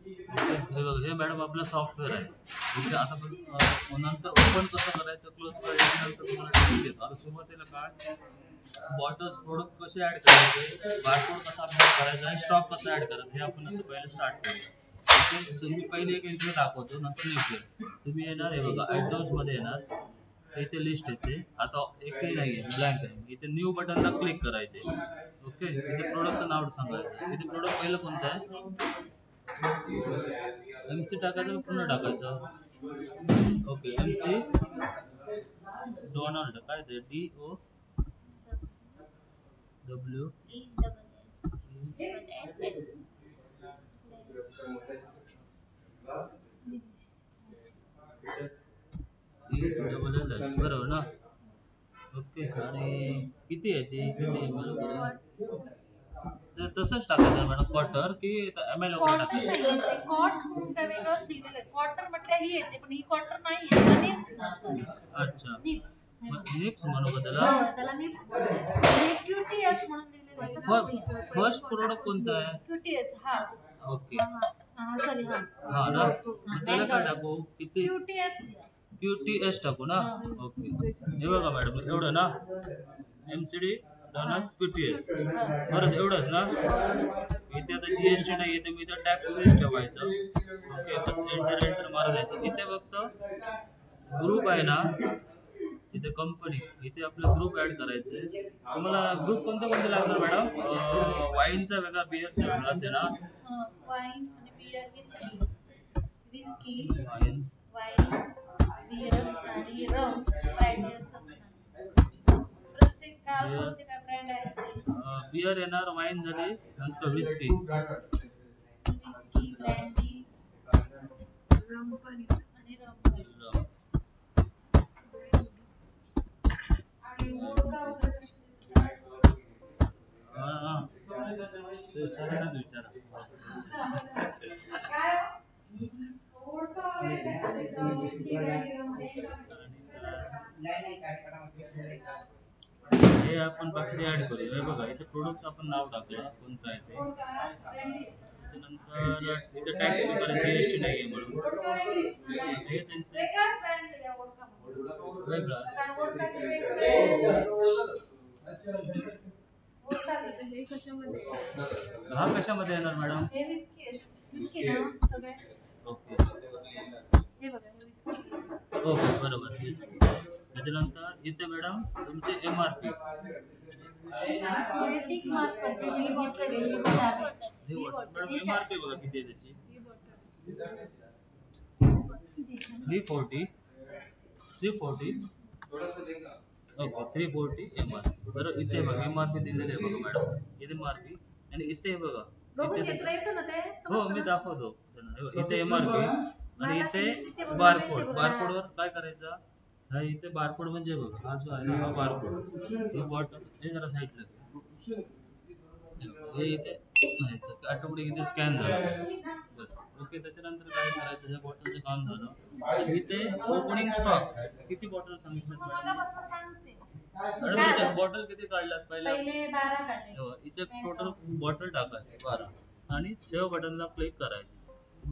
Okay हे बघा हे मॅडम आपलं सॉफ्टवेअर आहे. ओके आता नंतर ओपन कसं करायचं क्लोज करायचं नंतर तुम्हाला ट्रेनिंग देतो. आता सुरुवातीला काय बॉटल्स प्रोडक्ट कसे ऍड करायचे, बारकोड कसा अपडेट करायचा आणि स्टॉक कसा ऍड करायचा हे आपण आता पहिले स्टार्ट करूया. ओके सो मी पहिले एक इंट्रो दाखवतो नंतर नेक्स्ट तुम्ही येणार आहे बघा आयटम्स मध्ये येणार. इथे लिस्ट येते. आता एकही नाहीये ब्लँक आहे. इथे न्यू बटनला क्लिक करायचे. ओके इथे प्रोडक्टचं नाव सांगायचं. इथे प्रोडक्ट पहिलं कोणतं आहे, MC टाकायचं का पुन्हा टाकायचं. ओके MC डोनाल्ड काय ते DOWELL बरोबर ना. ओके आणि किती आहे ती किती ML वगैरे तसंच टाकायचं मॅडम क्वार्टर की ML वगैरे टाकायचं. कॉट्स म्हणून काय वेगळंच दिलेलं आहे. क्वार्टर म्हटलं ही येते पण ही क्वार्टर नाही आहे. निप्स म्हणतात. अच्छा निप्स निप्स म्हणू का त्याला. हो त्याला निप्स म्हणतात. आणि QTS म्हणून दिलेलं आहे. तसं नाही. फर्स्ट प्रोडक्ट कोणतं आहे QTS हा ओके सॉरी हा हा ना त्याला काय टाकू किती QTS टाकू ना. ओके हे बघा मॅडम एवढं ना MCD डोनस QTS बरं एवढंच ना. इथे आता GST नाही येते मी इथे टॅक्स लिस्ट ठेवायचं. ओके बस एंटर मारायचं. इथे फक्त ग्रुप आहे ना इथे कंपनी इथे आपला ग्रुप ऍड करायचे. तुम्हाला ग्रुप कोणते लागणार मॅडम. वाईनचा वेगळा बिअरचा वेगळा असेल ना. वाईन आणि बियर विस्की वाईन बियर आणि रम व्हरायटी असतात. प्रत्येक अल्कोहोलचे काय ब्रँड आहेत. बियर येणार वाईन झाली नंतर विस्की ब्रँडी रम आणि रम ते सगळ्यांनाच विचारा. हे आपण बाकी ऍड करूया. हे बघा इथे प्रोडक्ट आपण नाव टाकलं कोणतं आहे ते. त्याच्यानंतर इथे टॅक्स बी करेल GST नाही आहे म्हणून हे त्यांचे वेगळा हा कशामध्ये येणार मॅडम. ओके ओके बरोबर विस्की. त्याच्यानंतर इथे मॅडम तुमचे MRP MRP बघा किती आहे त्याची 340 ओके 340 MRP बरं. इथे बघा MRP दिलेले आहे बघा मॅडम. इथे MRP आणि इथे बघा हो मी दाखवतो. इथे MRP आणि इथे बारकोड वर काय करायचं. हा इथे बारकोड म्हणजे बघा हा जो आहे ना हा बारकोड ही बॉटल हे जरा साईडला हे इथे घ्यायचं ऑटोमॅटिक इथे स्कॅन झालं बस. ओके त्याच्यानंतर काय करायचं हे बॉटलचं काम झालं. इथे ओपनिंग स्टॉक किती बॉटल सांगितलं मॅडम. बॉटल किती काढल्यात पहिले 12 काढले. इथे टोटल बॉटल टाकायचे 12 आणि सेव्ह बटनला क्लिक करायचे.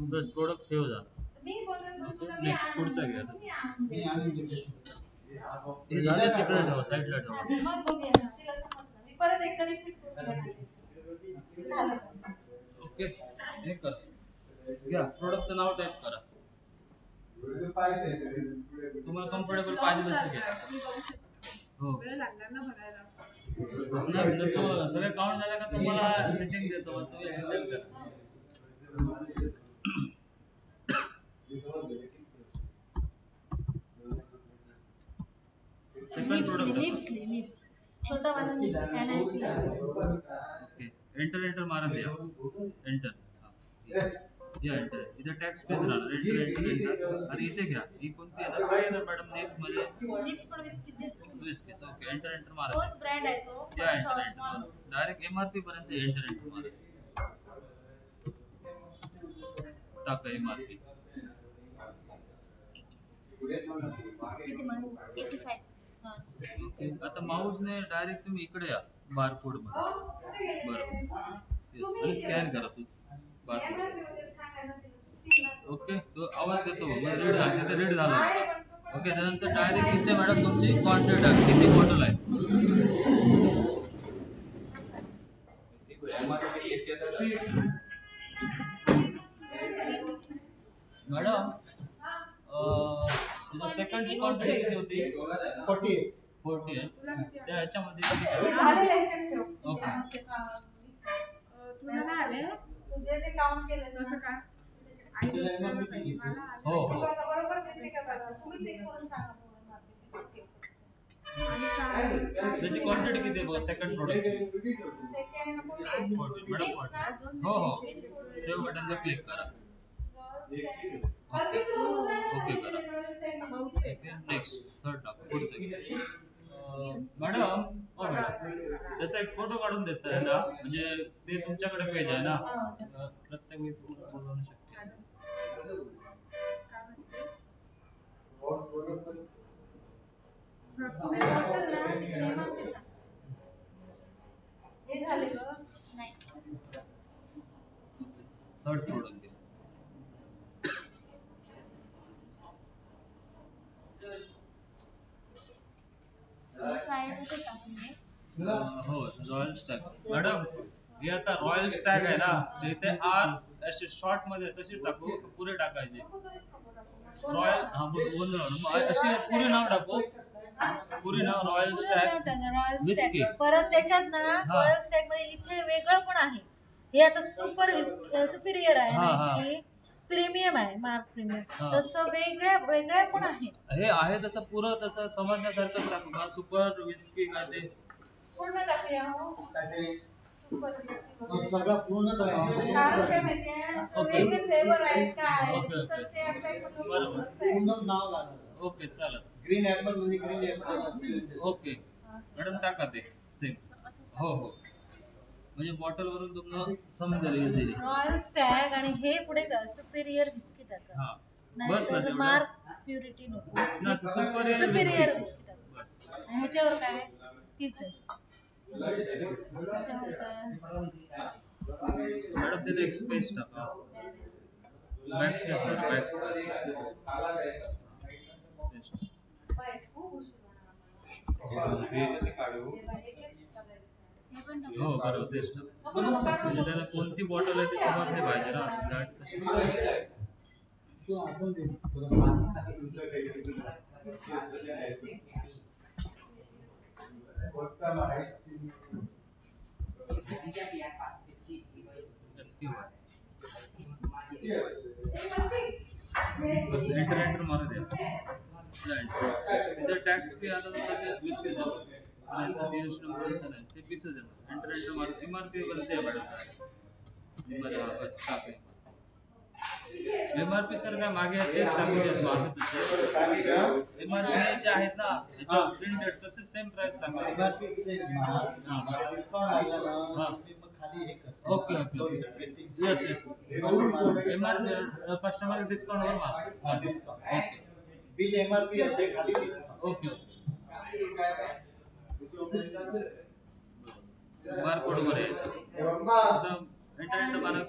बस प्रोडक्ट सेव्ह झाला. नेक्स्ट पुढचा घ्या. हे झाले तिकडे ठेवा साईडला ठेवा. ओके हे करा घ्या प्रोडक्टचं नाव टाईप करा. तुम्हाला कम्फर्टेबल पाहिजे तसं घ्या. हो सगळे काउंट झाले का तुम्हाला सेटिंग देतो तुम्ही हँडल करा. सेकंड प्रोडक्ट छोटा वाला निप्स ओके एंटर मारा द्या. एंटर या एंटर इथे टॅक्स पेज राहणार. एंटर आणि इथे घ्या. ही कोणती आहे काय येणार मॅडम नेक्स्ट मध्ये निप्स पण विस्की ओके एंटर मारा. तोच ब्रँड आहे तो या एंटर मारा. डायरेक्ट MRP पर्यंत एंटर मारा. टाका MRP किती 85. आता माऊस ने डायरेक्ट तुम्ही इकडे या बारकोड मध्ये बरोबर आणि स्कॅन करा तू बारकोड. ओके तो आवाज देतो रीड झाला ते रीड झाला ओके त्यानंतर डायरेक्ट इथे मॅडम तुमची क्वांटिटी टाक किती बॉटल आहे मॅडम तुझ्या सेकंडची क्वांटिटी किती होती 40 आहे त्या ह्याच्यामध्ये ओके तुला आले तुझे जे काम केले कसं काय हो हो बरोबर घेतले का तुम्ही चेक करून सांगा त्याची क्वांटिटी किती आहे बघा सेकंड प्रोडक्टची मॅडम हो हो सेव्ह बटनला क्लिक करा ओके करा नेक्स्ट थर्ड टाक पुढचं मॅडम हो मॅडम त्याचा एक फोटो काढून देता आहे ना म्हणजे ते तुमच्याकडे पेज आहे ना प्रत्येक वेळी बोलवणं शक्य आहे हे झाले ग नाही थर्ड प्रोडक्ट घ्या हो रॉयल स्टॅग मॅडम हे आता रॉयल स्टॅग आहे ना ते इथे आर असे शॉर्ट मध्ये तशी टाकू पुरे टाकायचे रॉयल हा बोल अशी पुरे नाव टाकू पुरे नाव रॉयल स्टॅग विस्की परत त्याच्यात ना रॉयल स्टॅग मध्ये इथे वेगळं पण आहे हे आता सुपिरियर आहे ना विस्की प्रीमियम आहे मार्क प्रीमियम तसं वेगळ्या पण आहे हे आहे तसं पुरं तसं समजण्यासारखं टाकू का सुपर विस्की काय ते पूर्ण टाकूया सगळं पूर्ण कारण काय माहितीये वेगळे फ्लेवर आहेत काय तर ते बरोबर पूर्ण नाव लागलं ओके चालेल ग्रीन ऍपल म्हणजे ग्रीन ऍपल ओके मॅडम टाका ते सेम हो हो म्हणजे बॉटल वरून तुम्हाला समजेल इझिली रॉयल स्टॅग आणि हे पुढे सुपिरियर विस्की टाका हां बस ना तेवढं मार्क प्युरिटी नको ना सुपिरियर विस्की टाका बस आणि ह्याच्यावर काय तीच आहे मॅडम तिथे एक स्पेस टाका बॅक स्पेस बॅक स्पेस हो बरोबर तेच टाका म्हणजे त्याला कोणती बॉटल आहे ती समजली पाहिजे ना गाठ कशी तू असं दे बस एंटर मारू द्या इथे टॅक्स पे आता तर तसे 20 के देतो आणि जीएसटी नंबर नाही ते 20 देणार एंटर मारू एमआरपी बनते मॅडम बरं बस टाका एमआरपी सर काय मागे तेच टाकून देतो असं तसे एमआरपी जे आहेत ना याच्यावर प्रिंटेड तसे सेम प्राइस टाका एमआरपी सेम डिस्काउंट लागला ना मी मग खाली हे करतो okay okay yes yes MRP customer discount वर मार डिस्काउंट बिल एमआरपी असे खाली डिस्काउंट ओके बारकोड वर यायचं आता इंटरनेट मारा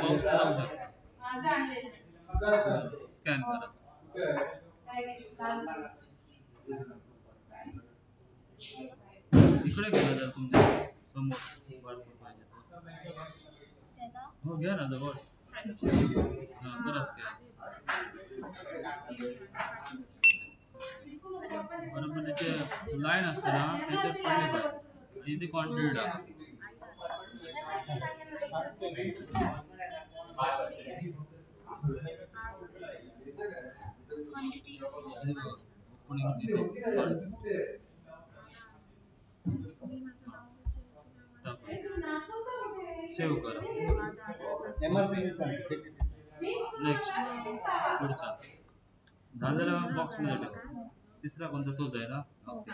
माऊस लावू शकता स्कॅन करा इकडे गेला जर तुमच्या समोर बारकोड पाहिजे हो घ्या ना जवळ हां करा स्कॅन बरोबर त्याचे लाईन असते ना त्याच्यात पडली पाहिजे आणि इथे क्वांटिटी टाका सेव्ह करा एमआरपी नेक्स्ट पुढचा झालेला बॉक्स मध्ये ठेवा तिसरा कोणता तोच आहे ना ओके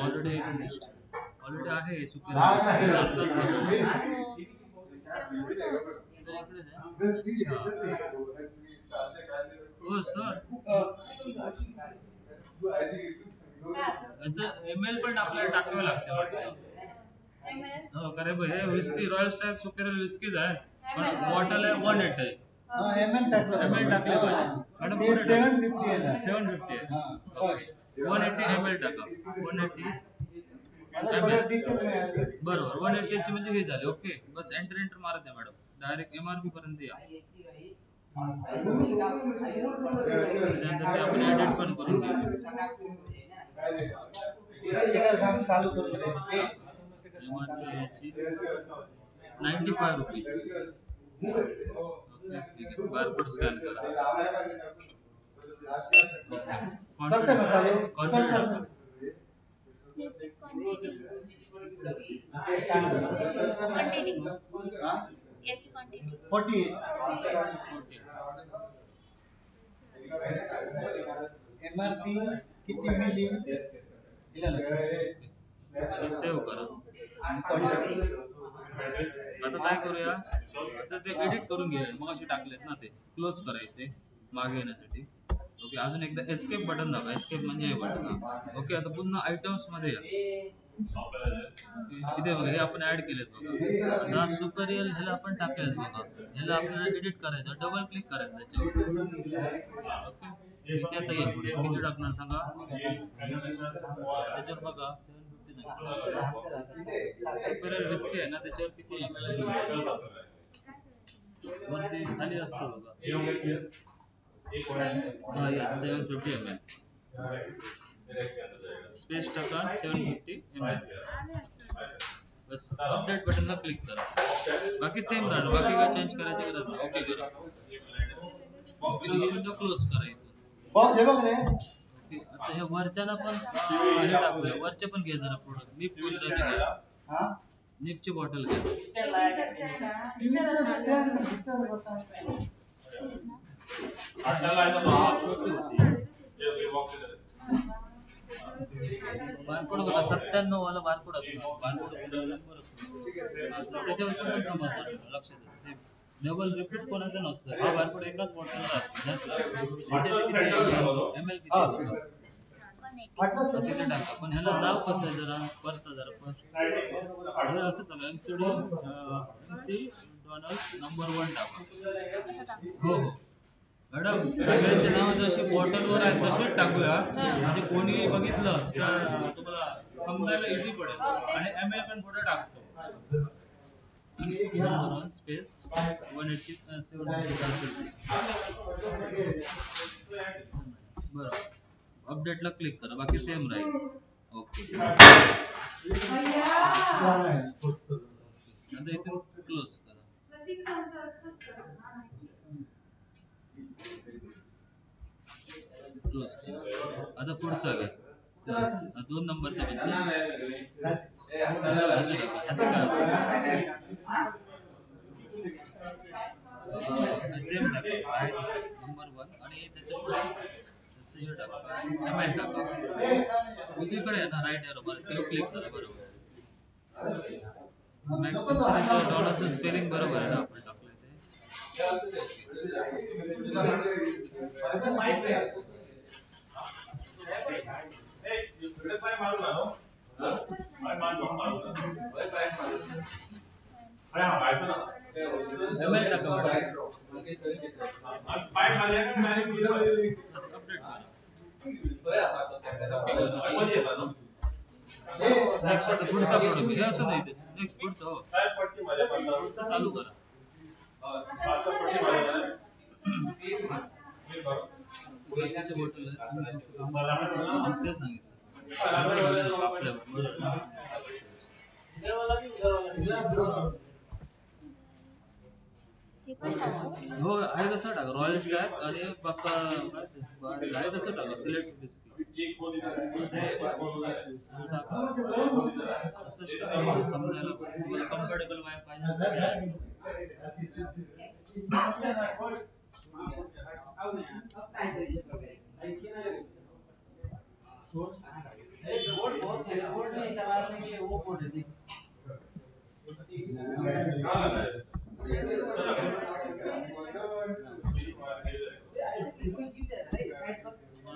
ऑलरेडी आहे हो सर एमएल पण आपल्याला टाकावं लागतं वाटतं. हो कारण हे whisky royal Stag superior whiskeys आहे पण बॉटल आहे 180 आहे. एमएल टाकलं एमएल टाकले पाहिजे मॅडम 750 आहे ना 750 आहे. ओके 180 एमएल टाका 180 बरोबर 180 ची म्हणजे हे झाले. ओके बस एंटर मारत आहे मॅडम डायरेक्ट एमआरपी पर्यंत या. त्यानंतर ते आपण एडिट पण करून घेऊ. चालू करून दे. एमआरपी याची 95 रुपीज. ओके ठीक आहे बारकोड स्कॅन करा. करते ना चालू कॉन्टॅक्ट याची क्वांटिटी याची क्वांटिटी 40 एमआरपी किती मिली दिलं लक्षात सेव्ह करा. आता काय करूया आता ते एडिट करून घेऊया मग असे टाकलेत ना ते क्लोज करायचे मागे येण्यासाठी. ओके अजून एकदा एस्केप बटन दाबा. एस्केप म्हणजे हे बटन. ओके आता पुन्हा आयटम्स मध्ये या. इथे बघा हे आपण ऍड केलेत बघा. आता सुपेरियर ह्याला आपण टाकलेत बघा. ह्याला आपल्याला एडिट करायचं डबल क्लिक करायचं त्याच्यावर. ओके इथे आता या पुढे किती टाकणार सांगा. त्याच्यावर बघा 750 सुपेरियर विस्की आहे ना त्याच्यावर किती वरती खाली असतो बघा. हा यस 750 ml स्पेस टाका 750 ml. बस अपडेट बटनला क्लिक करा. बाकी सेम राहणार बाकी काय चेंज करायची गरज नाही. ओके करा. ओके ही विंडो क्लोज करा इथून. बॉक्स हे बघ रे ओके आता हे वरच्याला पण हे टाकूया. वरचे पण घे जरा प्रोडक्ट निप कोणतं घ्या. हां निपची बॉटल घ्या. बारकोड बघा 97 वाला बारकोड असतो. बारकोड नंबर असतो त्याच्यावर पण समजतं लक्षात सेम डबल रिपीट कोणाचा नसतो. हा बारकोड एकाच बॉटलला असतो. एमएल किती तिथे टाका पण ह्याला नाव कसं आहे जरा परत जरा हे असं सांगा एमसी डोनाल्ड नंबर 1 टाका. हो हो मॅडम सगळ्यांचे नाव जसे बॉटलवर आहेत तसेच टाकूया म्हणजे कोणी बघितलं तर तुम्हाला समजायला इझी पडेल. आणि एमएल पण पुढे टाकतो. स्पेस 180 बरं अपडेटला क्लिक करा बाकी सेम राहील. ओके आता इथे क्लोज करा. क्लोज करा. आता पुढचा घ्या 2 नंबरचा बच्चा सेम टाका नंबर 1 आणि त्याच्यापुढे हे टाका एमएल टाका. उजवीकडे आहे ना राईट एरो बार क्लिक करा. बरोबर डॉलरचं स्पेलिंग बरोबर आहे ना आपण टाकलंय ते एमएल टाका. नेक्स्ट पुढचा प्रोडक्ट हे असं नाही नेक्स्ट पुढचं हो पुढचं चालू करा. बॉटल ते हो आहे तसं टाका. रॉयल स्टॅग आणि बाका आहे तसं टाका. सिलेक्ट बिस्किट समजायला पाहिजे तुम्हाला कम्फर्टेबल पाहिजे.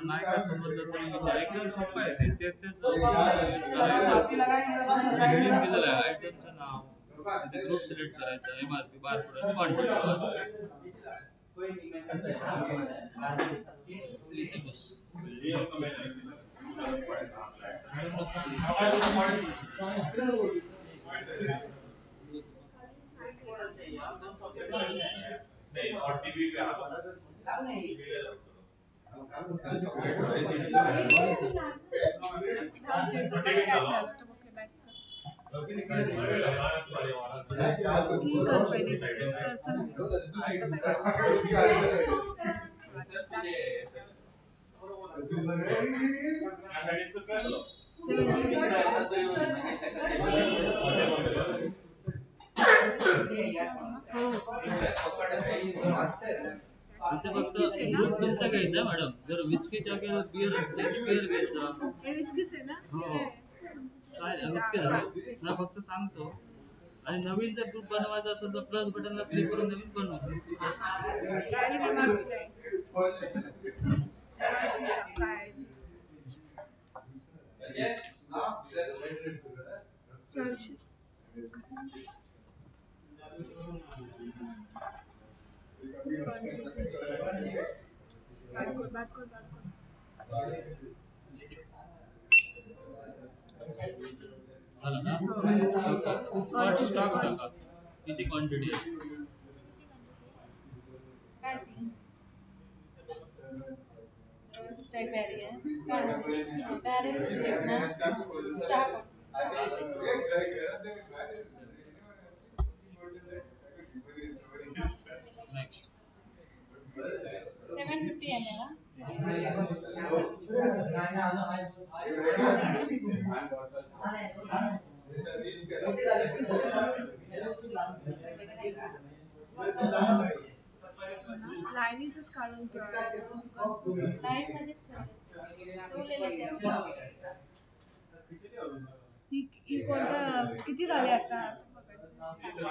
नाही का समजलं तरी विचार एकदम सोपं आहे ते तेच हेडिंग दिलेलं आहे आयटमचं नाव तिथे ग्रुप सिलेक्ट करायचा एमआरपी बारकोड इथे बस इथे फक्त ग्रुप तुमचा घ्यायचा मॅडम जर विस्कीच्या किंवा बिअर असते बिअर घ्यायचा हो काय विस्की ना फक्त सांगतो आणि नवीन जर ग्रुप बनवायचा असेल तर प्लस बटनला क्लिक करून नवीन बनवू झालं ना स्टॉक टाका किती क्वांटिटी आहे काय ती स्टॅक बॅरी आहे बॅरी ना 750 ml लाईनीतच काढून लाईन मध्येच ही कोणता किती झाले आता 1 2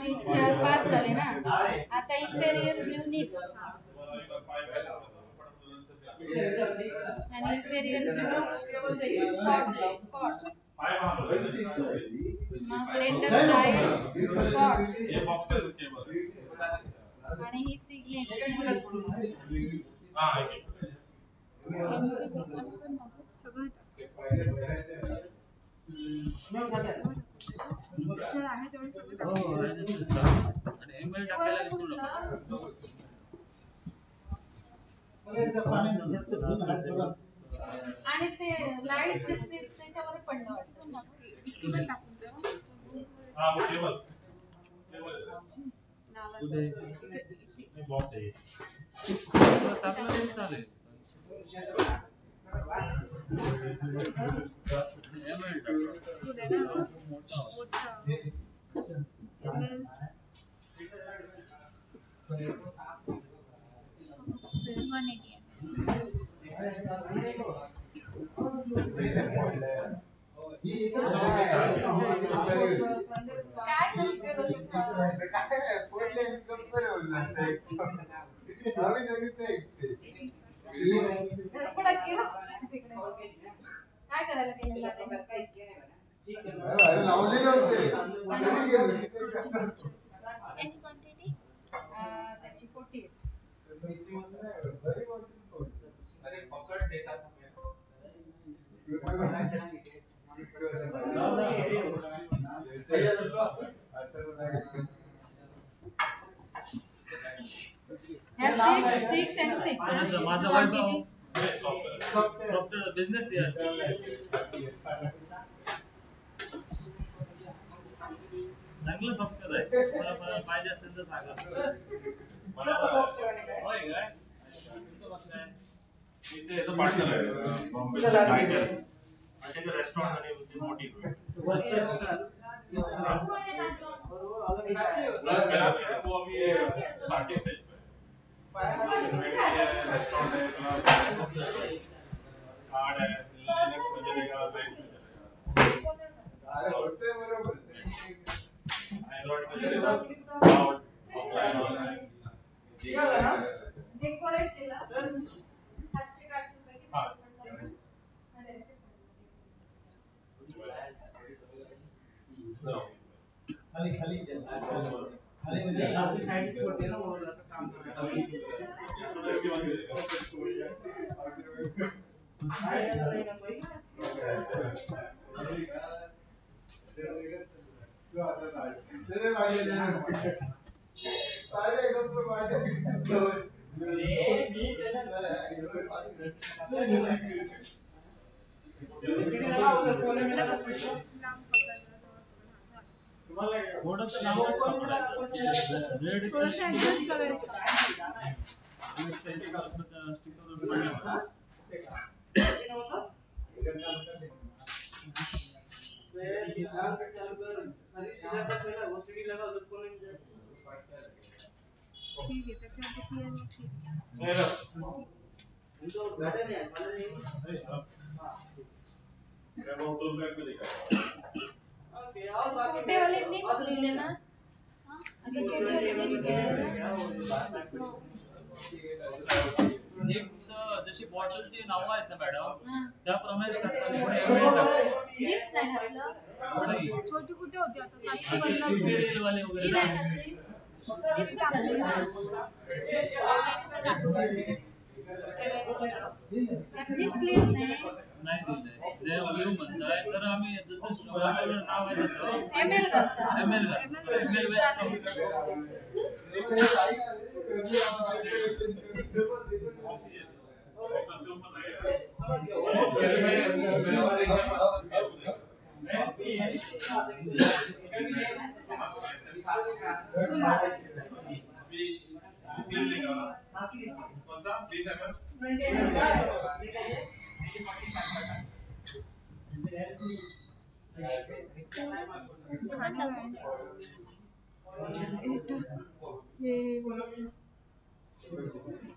3 4 5 झाले ना आता इम्पेरियल ब्ल्यू निप्स आणि इम्पेरियल ब्ल्यू कॉट्स मग ब्लेंडर स्टाईल कॉट्स आणि ही सिग्नेचर सगळं आहे तेवढं सगळं आणि एमएल टाकायला विसरू नका आणि ते लाईट चे स्ट्रीप त्याच्यामध्ये पडलं वाटतं बिस्किट टाकून द्या टाकलं तरी चालेल काय करायला गेलेला Any quantity? त्याची 48 6 and 6 माझा वैभव सॉफ्टवेअर बिझनेस चांगलं सॉफ्टवेअर आहे मला पाहिजे असेल तर सांगा होय काय इथे पार्टनर आहे रेस्टॉरंट आणि ती मोठी वो अभी स्टार्टिंग स्टेज पे रेस्टोरेंट है कार्ड है लिनक्स में चलेगा बैंक में चलेगा एंड्रॉइड में चलेगा क्लाउड ऑफलाइन ऑनलाइन डेकोरेट केला हाँ खाली खाली खाली म्हणजे आधी साइड होते ना वो काम थोडंसं लांबच पकडायचं. रेड थोडंसं ऍडजस्ट करायचं. स्टिकरवर पडलं. ठीक आहे त्याच्यावरती clear मग ठीक. छोटे वाले निप्स लिहिले ना आता छोटे वाले निप्स निप्स जशी बॉटलची नावं आहेत ना मॅडम त्याप्रमाणे टाकतात. पुढे एमएल टाकतात. निप्स नाही घातलं पुढे छोटी कुठे होती आता 750 इम्पेरियल वाले वगैरे ही नाही घातली निप्स घातली ना त्यात निप्स लिहित नाही नाही दिलंय. लिहू म्हणताय तर आम्ही जसं बॉटलवर नाव आहे तसं एमएल घालता एमएल वेस्ट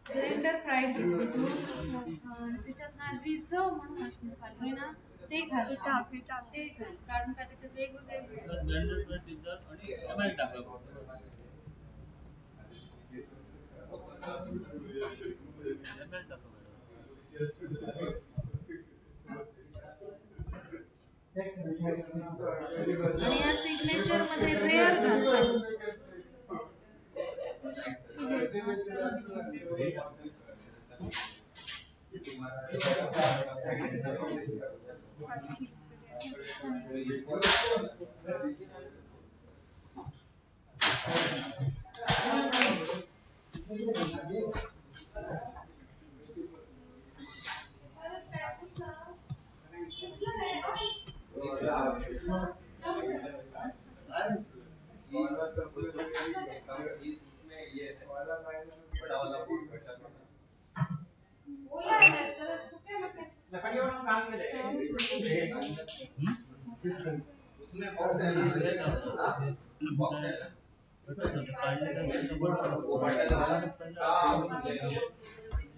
ब्लेंडर फ्राईड घेतली तू त्याच्यात ना रिझर्व म्हणून असणं चालू आहे ना ते घाल ते घाल कारण का त्याच्यात वेगवेगळे ब्लेंडर टीजर आणि एमएल टाका फक्त बस. एमएल टाका आणि या सिग्नेचर मध्ये रेअर घालतात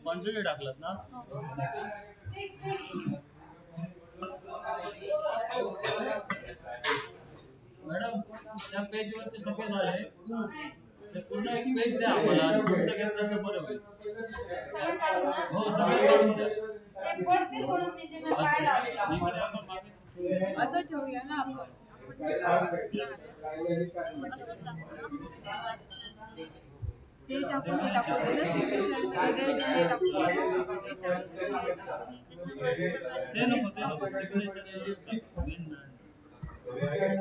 क्वांटिटी टाकलात ना मॅडम त्या पेज वरचे सगळे झाले ते पूर्ण एक पेज द्या आम्हाला आणि पुढचं घेतलं तर बरं होईल. हो सगळे काढून द्या. ते पडतील म्हणून मी तिला काय लावलं इकडे आपण मागे असं ठेवूया ना आपण हे टाकून हे टाकून सिग्नेचर मध्ये हे टाकून ते नको सिग्नेचर मेन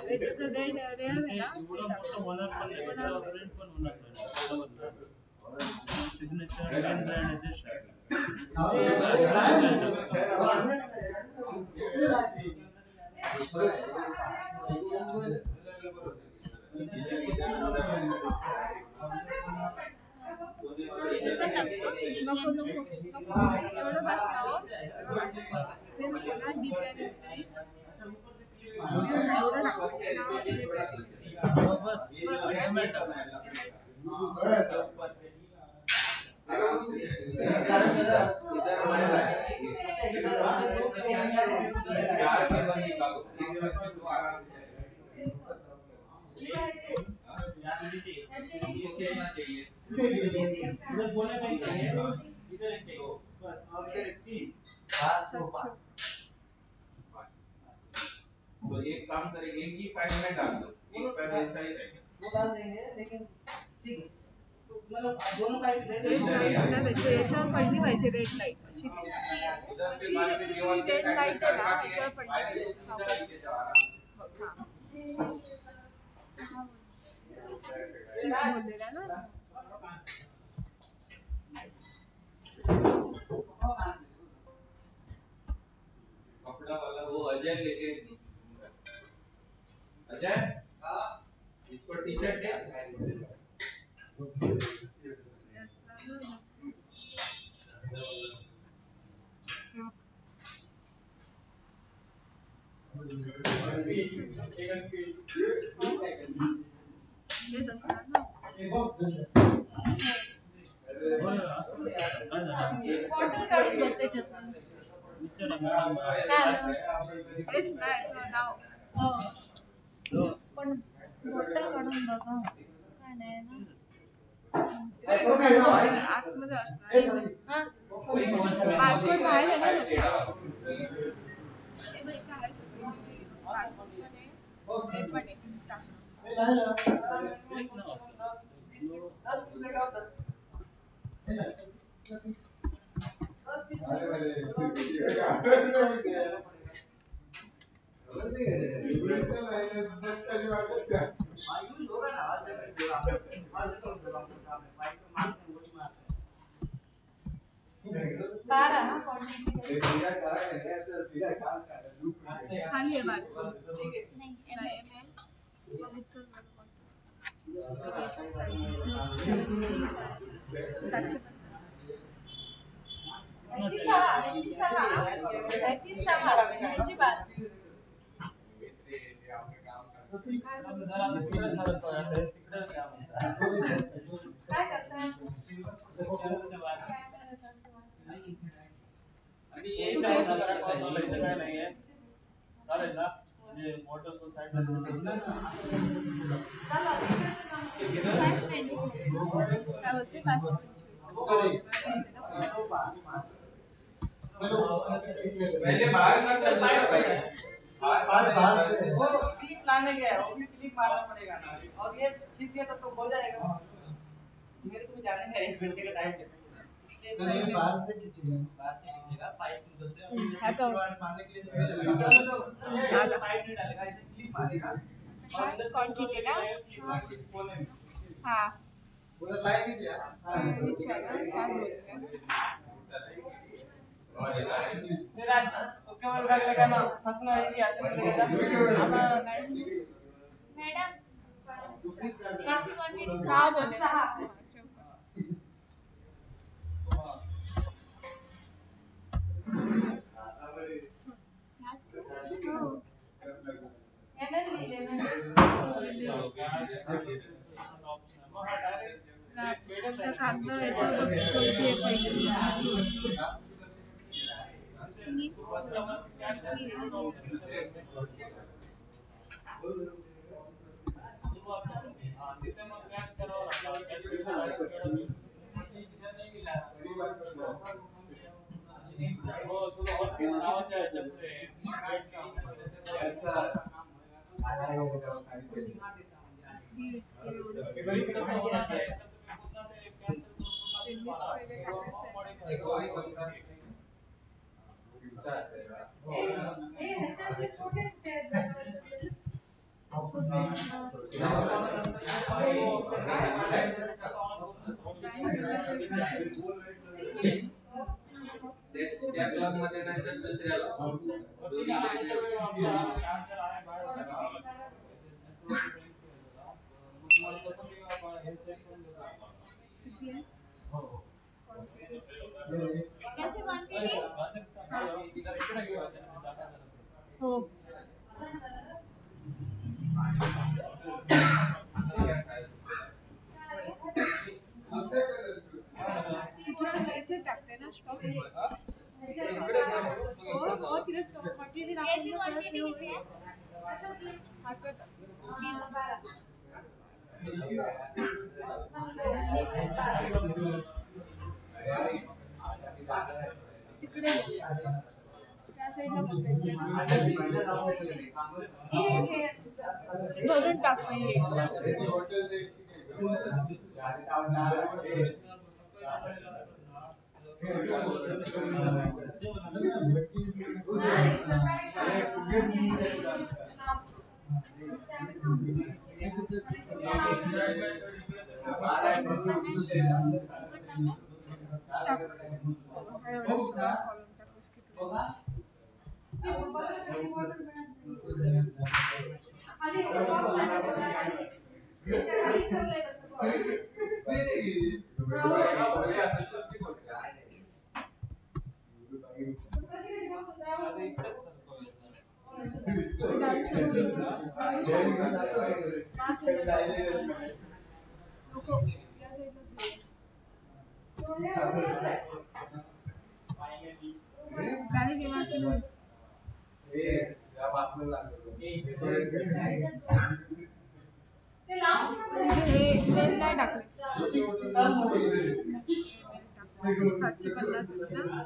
याच्यात रेड रेअर आहे ना एवढं मोठं होणार पण नाही प्रिंट पण होणार नाही सिग्नेचर मेन ब्रँड आहे तेच नको नको नको एवढं बस ना हो डीप बस ML टाका. तो एक काम करेंगे एक ही फाइल में डाल दो, एक फाइल ऐसा ही रहेगा. वो डाल देंगे लेकिन ठीक है. तो मतलब दोनों फाइल दे रेड देंगे. लाईट याच्यावर पडली पाहिजे रेड लाईट अशी अशी रेड लाईट आहे ना याच्यावर पडली पाहिजे सिक्स बोललेला ना कपड़ा वाला वो अजय लेके अजय इसको टी शर्ट क्या हेच असणार ना बॉटल काढून बघ त्याच्यातून. विचारा मॅडम. हेच ना याचं नाव पण बॉटल काढून बघा काय नाही ना. आतमध्ये असणार हा बारकोड बाहेर आहे ना त्याचा हे बघ इथे आहे सगळं बारकोड पण आहे हे पण आहे बारा ना क्वांटिटी खाली आहे बारकोड नाही नाही ML बघितलं सातशे त्याची सहा त्याची बारा. काय करताय? आणि एक काय नाहीये चालेल ना म्हणजे मॉडेल तो साइड ला काय होते 525 पहले बाहर ना कर बाहर वो क्लिप लाने गया है, वो भी क्लिप मारना पड़ेगा ना. और ये खींच दिया तो हो जाएगा. मेरे को भी जाने का 1 घंटे का टाइम है. बाहर से खींचेगा पाइप से मारने के लिए पाइप नहीं डालेगा, ऐसे क्लिप मारेगा और इधर क्वांटिटी ना हाँ पूरा लाइन ही दिया. विचारा काय बोलते ओके वर उडायला का ना फसना याची आचरण केला. मॅडम याची क्वांटिटी 6 बोलले ना. ML लिहिले ना. कागद याच्यावर कोणती आहे पहिली ह्याच्यातले छोटे त्या क्लास मध्ये नाही तर दुसऱ्याला याची क्वांटिटी हो क्वांटिटी याची क्वांटिटी किती आहे? तिकडे त्या साईडला बसायचं भरून टाक पहिले गाडी घेऊन तेल नाही टाकलं 750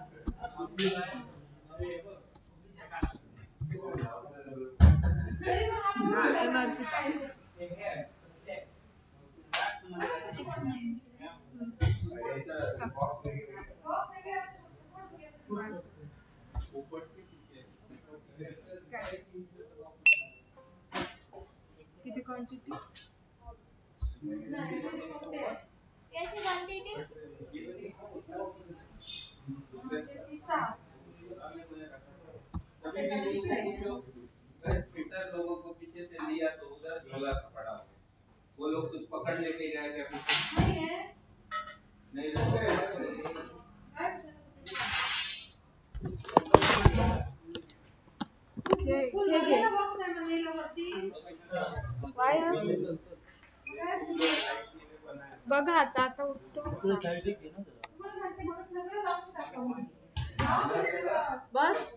किती क्वांटिटी याची क्वांटिटी फिल्टर लोगों को पीछे से लिया तो उधर झोला पड़ा वो लोग कुछ पकड़ लेके गए थे नहीं बघा आता आता उठतो बस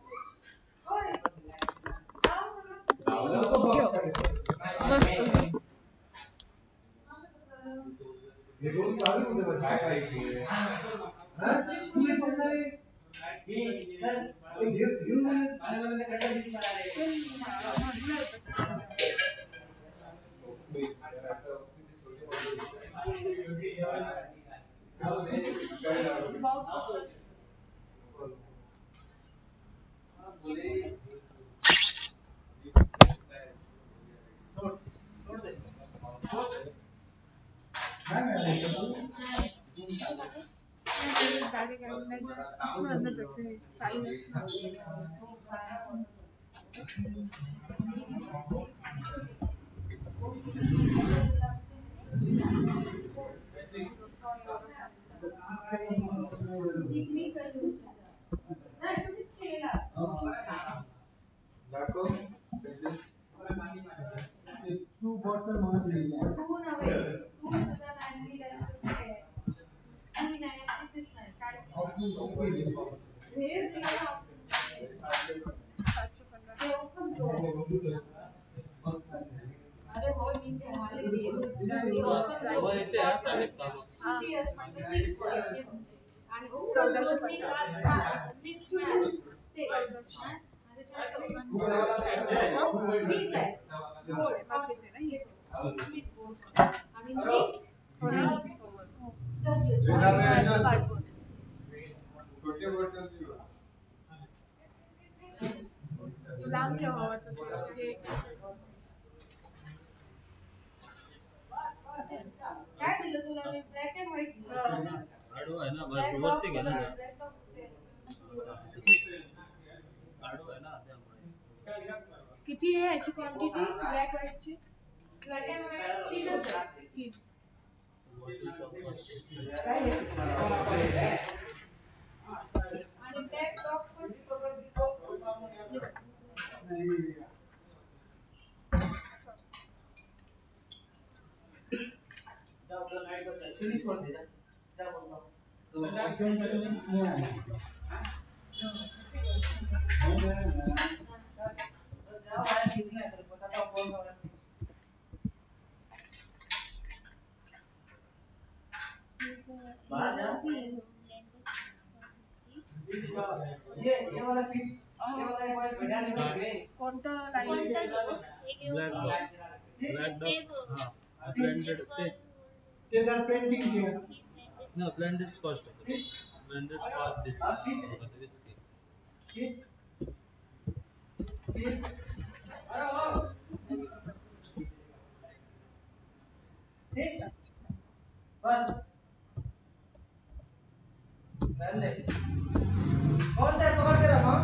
लांब ठेवावा काय दिलं तुला मी ब्लॅक अँड व्हाईट आडू आहे ना वरती घे ना आडू आहे ना त्यामुळे किती आहे याची क्वांटिटी ब्लॅक व्हाईटची ब्लॅक अँड व्हाईट तीनच आहे आणि ब्लॅक टॉप पण फिनिश कर दे क्या बोल रहा हूं ये वाला फिक्स, ये वाला एक बार बढ़िया निकल कोणतं लाईन कोणता घेऊ? हे घेऊ ब्लॅक का? डॉट ब्लॅक ते डॉट बघ. हां ब्लेंडेड ते ते जर पेंटिंग किया ठीक आहे ते. no blended scotch tape blended scotch this whiskey खींच खींच अरे ओ खींच बस रहने दे कौन सा है पकड़ के रखो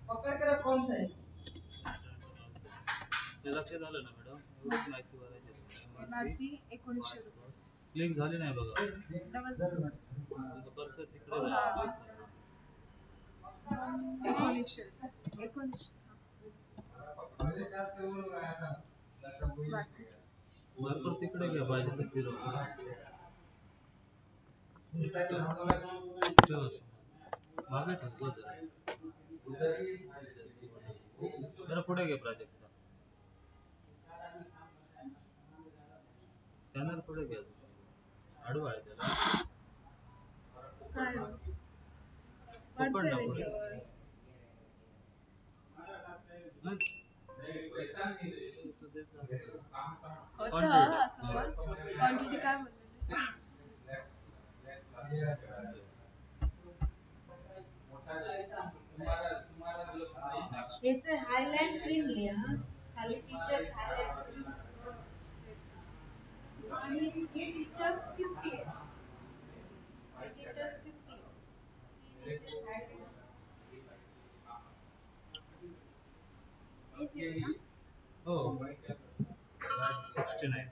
पकड़ के रख कौन सा है ते लक्षात आलं ना मॅडम एवढंच माहिती भरायची MRP 1900 रुपये. क्लिक झाली नाही बघा डबल तुमचं कर्सर तिकडे जाईल. 1900 मार्कर तिकडे घ्या पाहिजे तर फिरव ठेवा असं. मागे ठेव गं जरा पुढे घे प्राजक्ता स्कॅनर पुढे घ्या आडवा आहे त्याला काय पकड ना पुढे त्याच्यावर होतं असं क्वांटिटी काय बोललेली याचं हायलाइट क्रीम लिहा खाली टीचर्स हायलाइट क्रीम आणि हे टीचर्स 50 आहे टीचर्स 50 हेच घेऊ ना? हो 69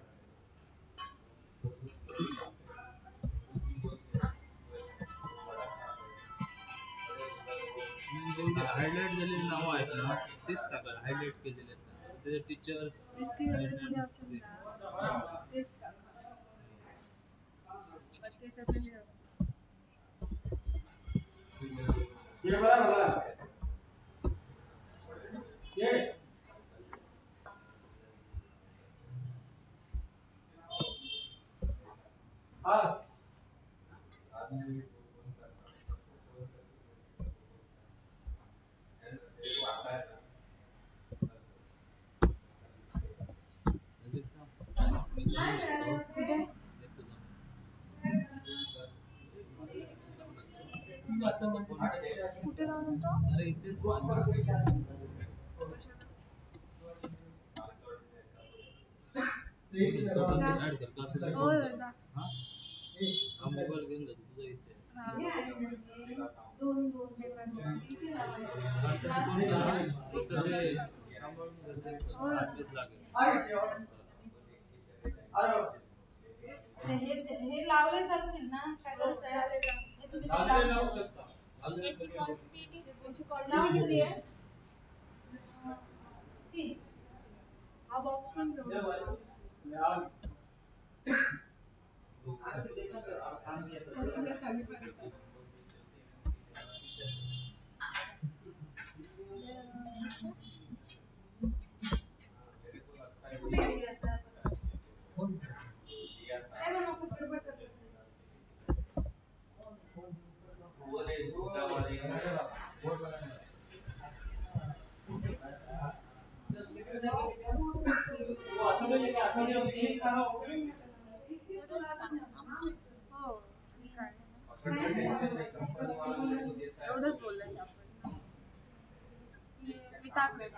हायलाइट झालेली नावं आहेत ना तेच टाका हायलाइट केलेले असतात त्याचे टीचर्स विस्की वगैरे पुढे असेल ना तेच टाका पण ते त्याचं हे असतं ये बड़ा ये हाँ कुठे जाऊन होतो अरे इथेच ऍड कर क्लासेस हो दादा हा मोबाईल घेऊन जा तुझा इथे दोन दोन पेपर हे लावले चालतील ना काय करायचं हे तुम्ही लावू शकता याची क्वांटिटी लावा किती आहे 3 हा बॉक्स पण घेऊन खाली पर्यंत कुठे गेली आता काय म्हणू कुठे पडतात हो ठीक आहे एवढंच बोलले आपण मी टाकले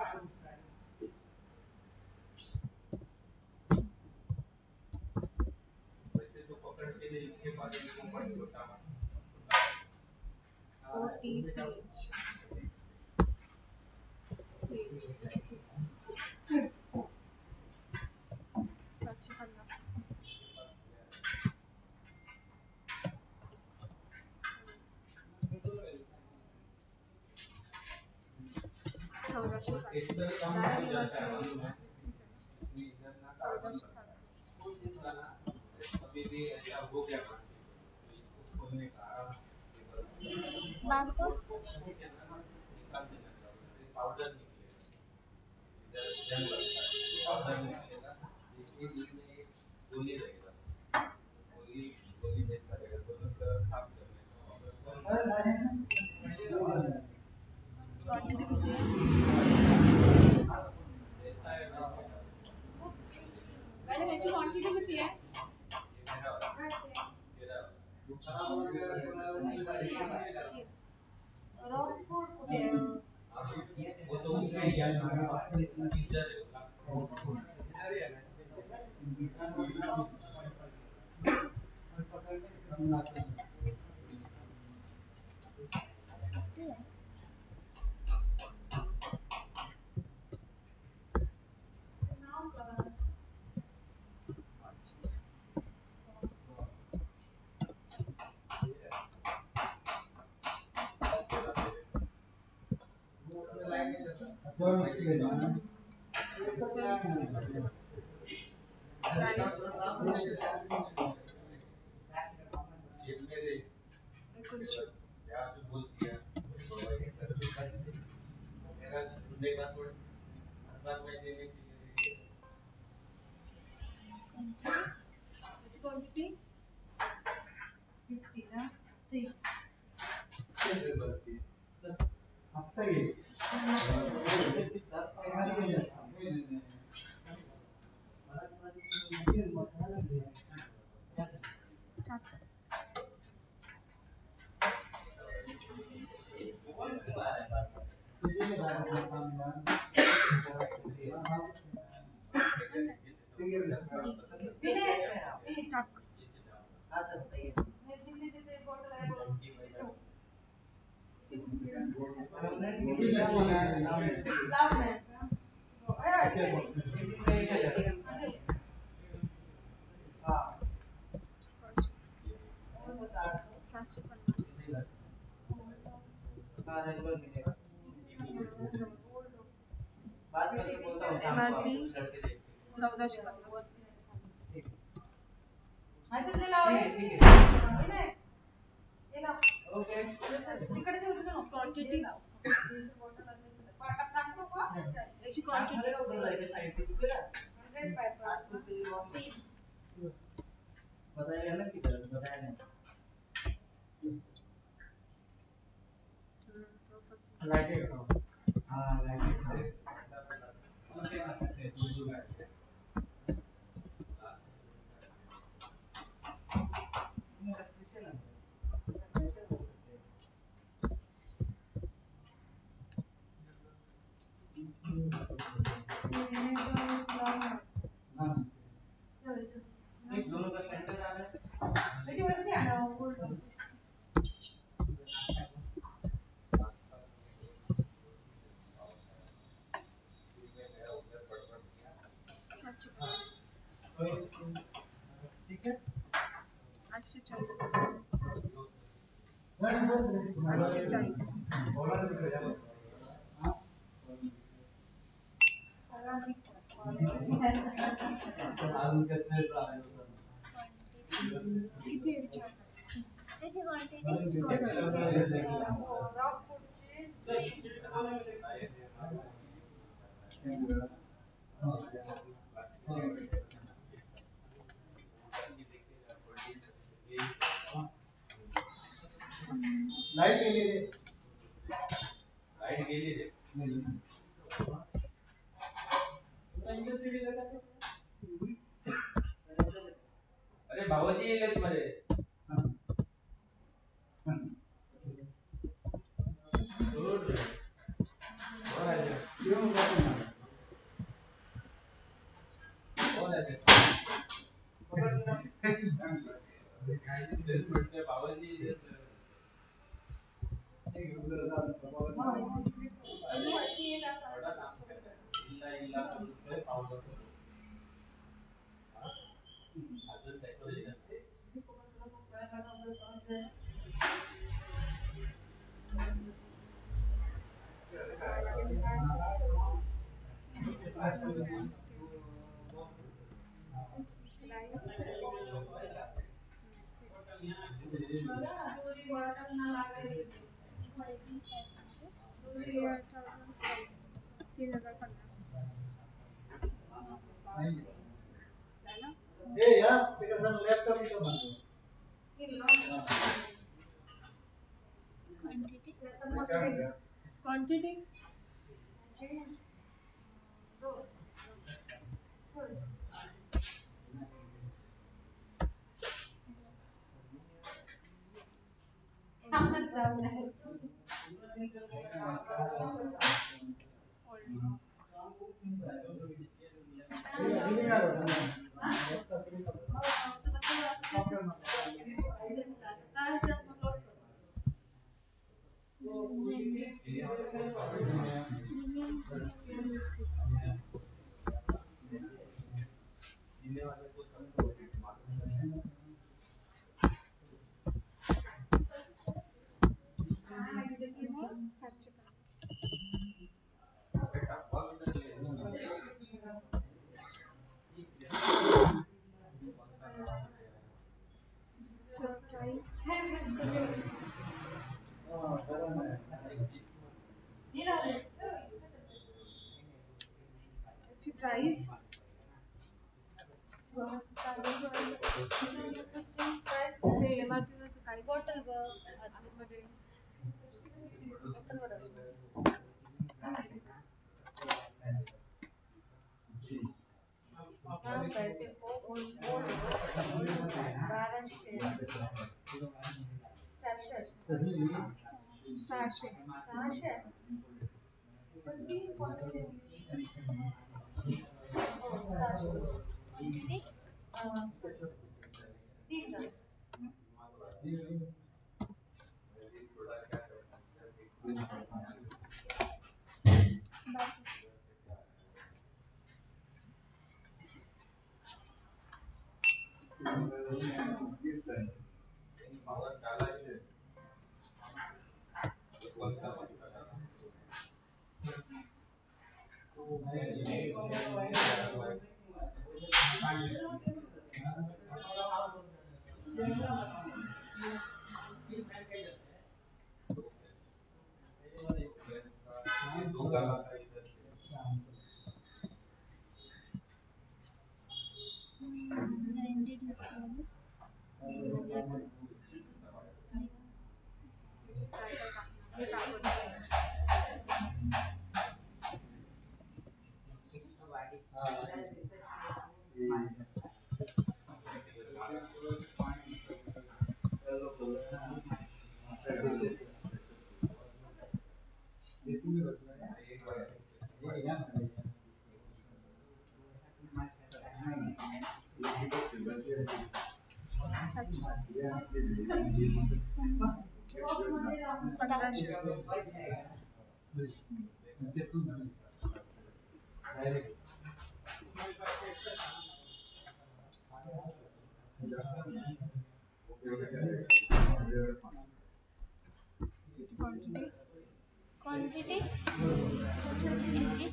बारकोड क्वांटिटी किती आहे मॅडम याची क्वांटिटी किती आहे रॉकफूड कुठे आहे? वो तो उसमें ही है टीचर नाव करा. जेल में दे यार तू बोल दिया मेरा सुनने का थोड़ा अंदाज में देने के लिए याची क्वांटिटी 50 ना? 3. हाँ सर बताइए बात करके बोलता हूँ शाम को MRP उस लड़के से 1450 ह्याच्यातले लावले? ठीक आहे. हे नाही. हे लाव. ओके तिकडचे होते ना क्वांटिटी लाव. टाकू नको हा? याची शाम क्वांटिटी को उधर रहेगा साइड पे रुके ना 100 पाइप. आज कुछ भी वहाँ 3. बताया ना किधर बताया नहीं लाइट हाँ लाइट दोनों का सेंटर आ रहा है किती वर्षी आला गोल्ड? ठीक है 840 किती आहे विचार त्याची क्वांटिटी लाइट गेली रे लाइट गेली रे अरे भावजी येलेत मध्ये भावजी ए यार ते कसं लॅपटॉप इथं बनवलं क्वांटिटी क्वांटिटी प्राइस काही बॉटल मध्ये सहाशे क्वांटिटी इंची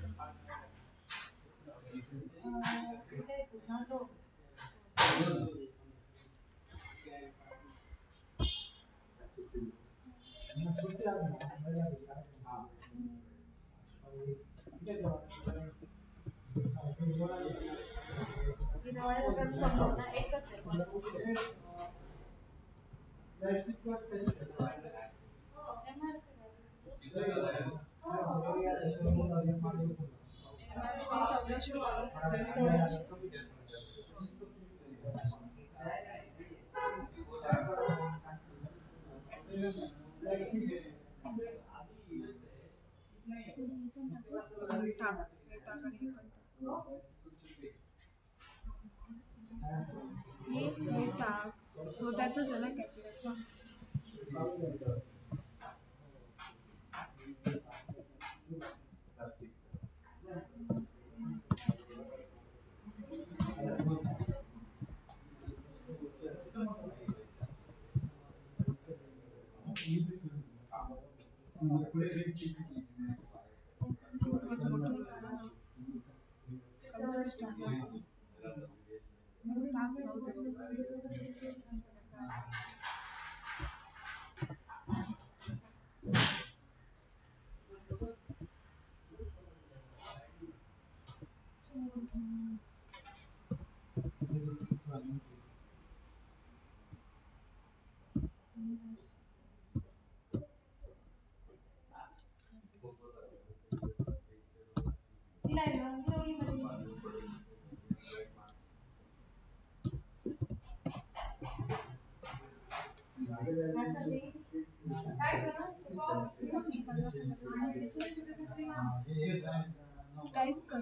त्याच झालं कॅल्क्युलेशन टाइप कर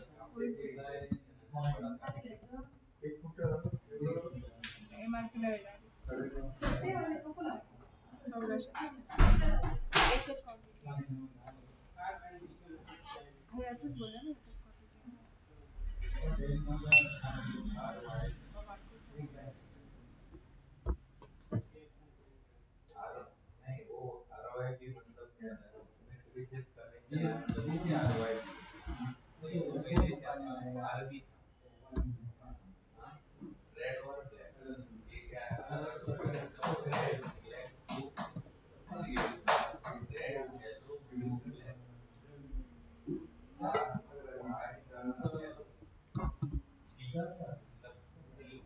MRP ला येणार 1400 एकच क्वांटिटी हे असंच बोलला ना एकच नहीं वो ROI की मतलब क्या है रिजेक्ट करने की ROI आरबी रेड और ब्लैक ये क्या है रेड येलो ब्लू ब्लैक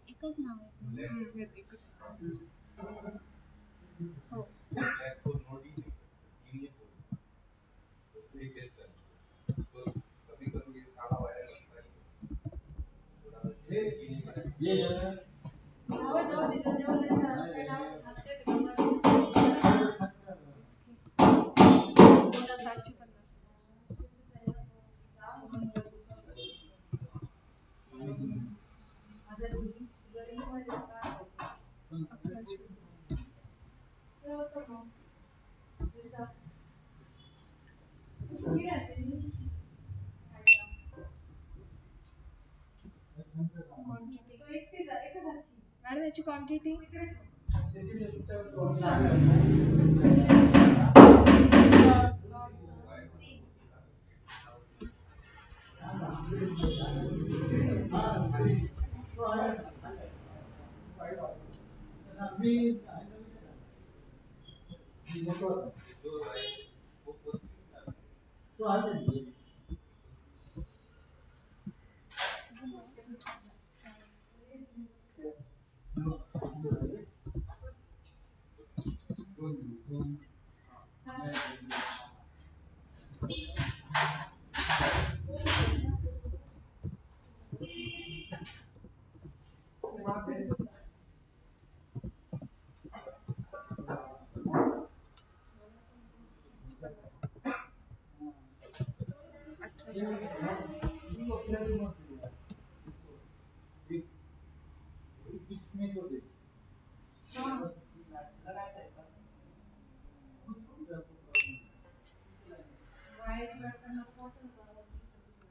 एकच नाव आहे हो ब्लैक को नोट ही नहीं इंग्लिश तो रिजेक्ट कर तो कभी कभी ये काला वायर लगता है मॅडम याची क्वांटिटी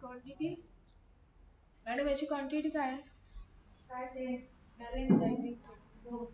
क्वांटिटी मॅडम याची क्वांटिटी काय आहे काय ते बॅलन्स हो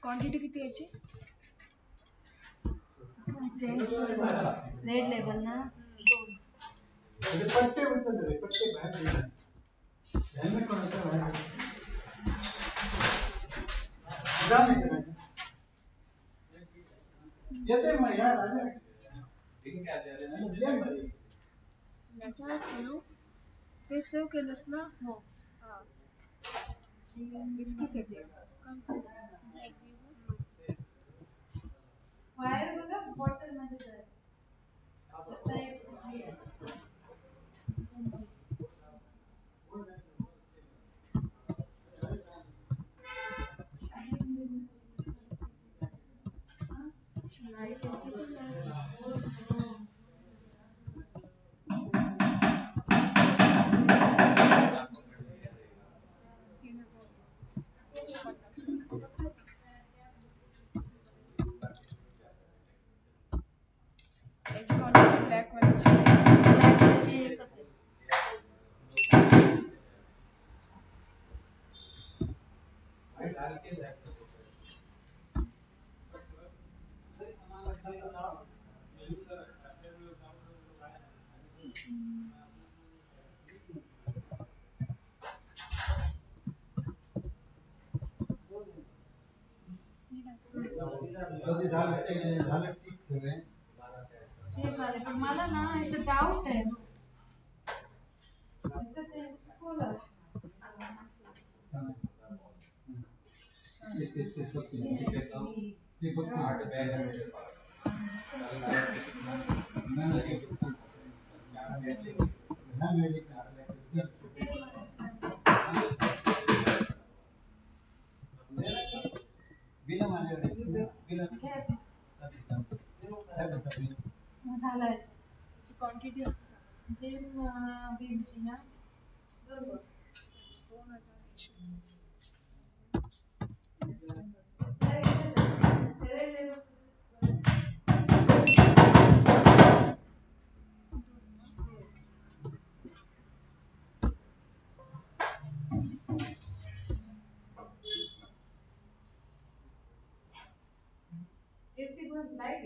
क्वांटिटी किती याची रेड लेबल ना पट्टे पट्टे बाहेर हेल्मेट कोणाचं बाहेर जाणे येते मग यार आले ठीक आहे याच्यावर ठेवू ते सेव्ह केलंस ना हो हां बिस्किट येते वायर बघा बॉटल मध्ये ब्लॅक वाली झालं ठीक सगळे. ते झाले पण मला ना याचं डाऊट आहे याचं ते खोला. झालाय क्वांटिटी बीमची ना 2000 एसी बस लाईट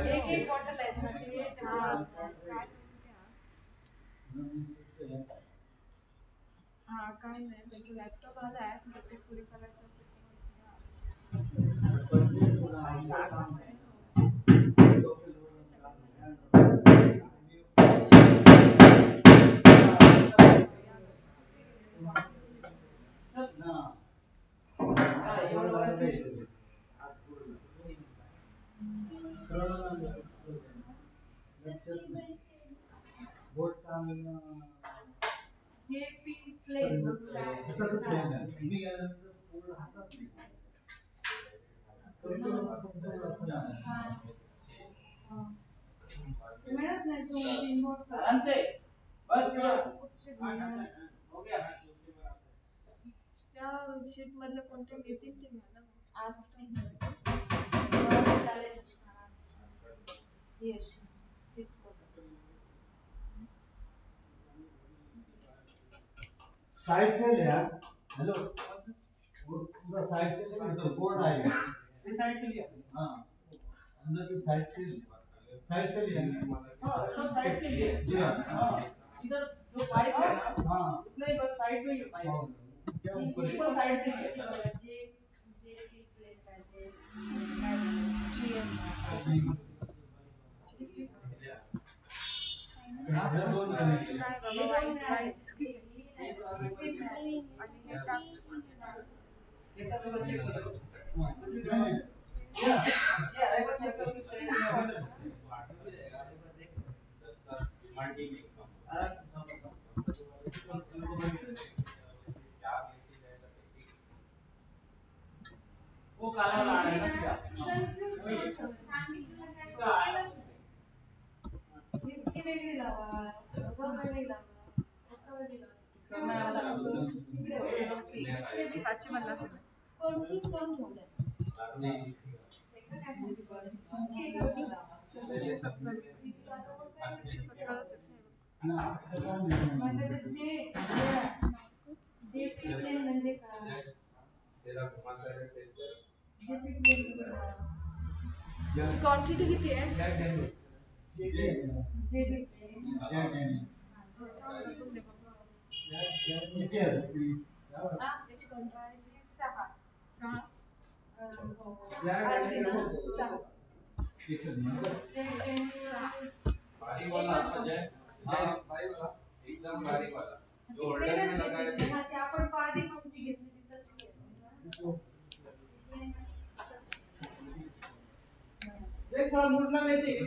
एक एक बॉटल आहेत ना ते हा काय नाही त्याचं लॅपटॉप आलाय प्रत्येक पुढे करायचं जेपी प्लेन मिळत नाही बस हो गया त्या शीट मधले कोणते येतील ते मॅडम आज साइड से ले यार हेलो पूरा साइड से ले तो बोर्ड आएगा ये साइड से लिया हां अंदर की साइड से लिया हां सब साइड से लिया जी हां इधर जो पाइप है ना हां नहीं बस साइड में ही पाइप क्या ऊपर साइड से लिया जे जेपी प्लेन का वो काला वाला आ रहा है ना इसकी वेगळी लावा वेगळी लावा सातशे 50 कोणतीच कोण ठेवलंय म्हणजे काय क्वांटिटी किती आहे बारीक वाला एकदम बारीक वाला जो होल्डर में लगाया ते आपण पार्टी कोणती घेतली ती तसली आहे देख थोड़ा मुड़ना नहीं चाहिए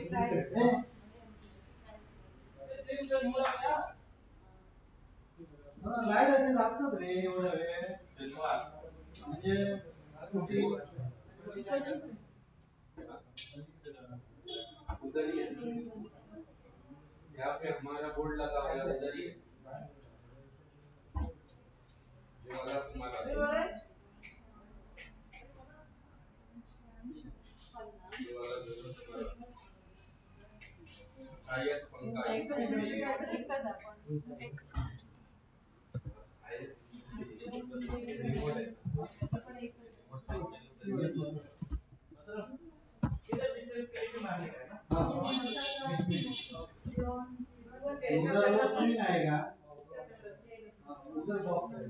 लाईट असे लागतात रे एवढा वेळ म्हणजे उधर ही है या फिर हमारा बोर्ड लगा हुआ है उधर ही है जो वाला तुम्हारा जो वाला दोनों तुम्हारा आयत पंखा उधर वो नहीं आएगा उधर बॉक्स है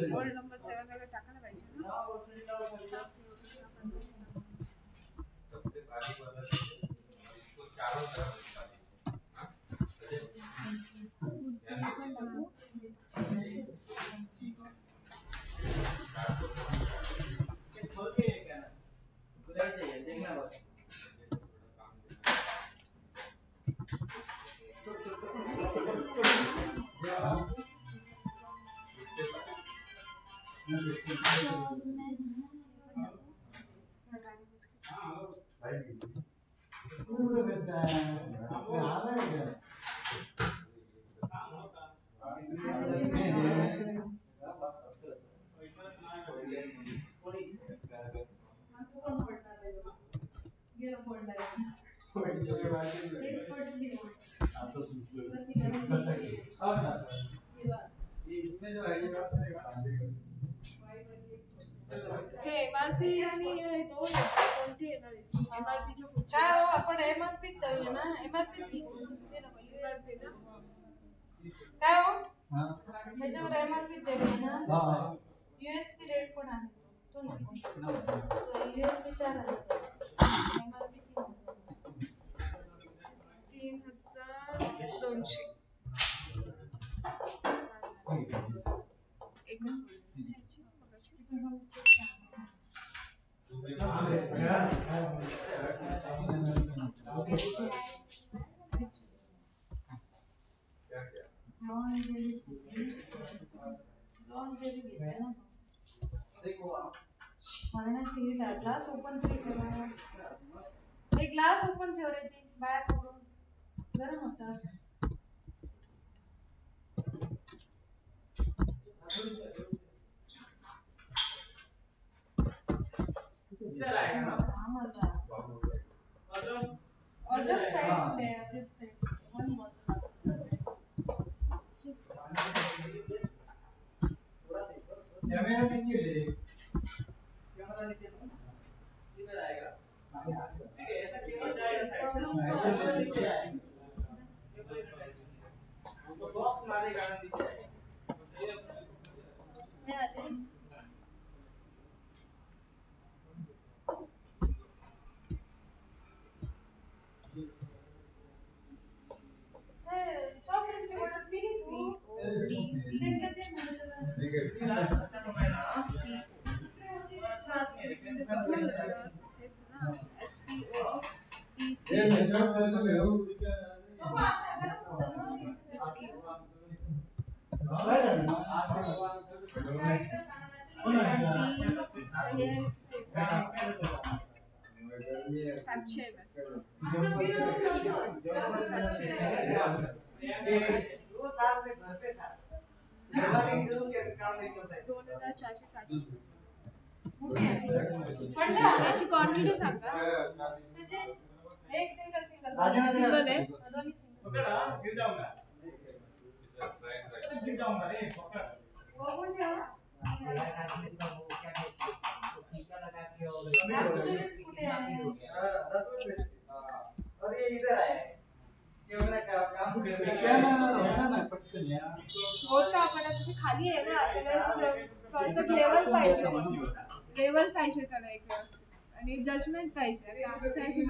रोल नंबर 7 वाला टाकायला पाहिजे ना सबसे भारी वाला इसको चारों तरफ हे एमआरपी आणि हे दोन कोणते येणार एमआरपी च्या पुढचे काय हो आपण एमआरपी जाऊया ना एमआरपी ते नको एमआरपी ना काय हो हां त्याच्यावर एमआरपी देऊया ना हां यूएसपी रेट पण आहे तो नको यूएसपी 4000 एमआरपी 3200 एक minute glass open glass open ठेव रे ती बाहेर पडून गरम होता other side there this side one more camera नीचे ले कैमरा नीचे इधर आएगा ठीक है ऐसा केबल जाएगा साइड से नीचे आएगा तो बॉक्स मारेगा नीचे आएगा ये मेजर में तो ले लो याची क्वांटिटी सांगा एक सिंगल सिंगल आहे पकड़ हां गिर जाऊंगा गिर जाऊंगा रे पकड़ वो बोल रहा और ये इधर आए कैमरा का काम कैमरा होता ना पटकन यार होतं आपण आता ते खाली आहे ना आपल्याला थोडंसं लेवल पाहिजे त्याला एक आणि जजमेंट पाहिजे आता आमचं आहे की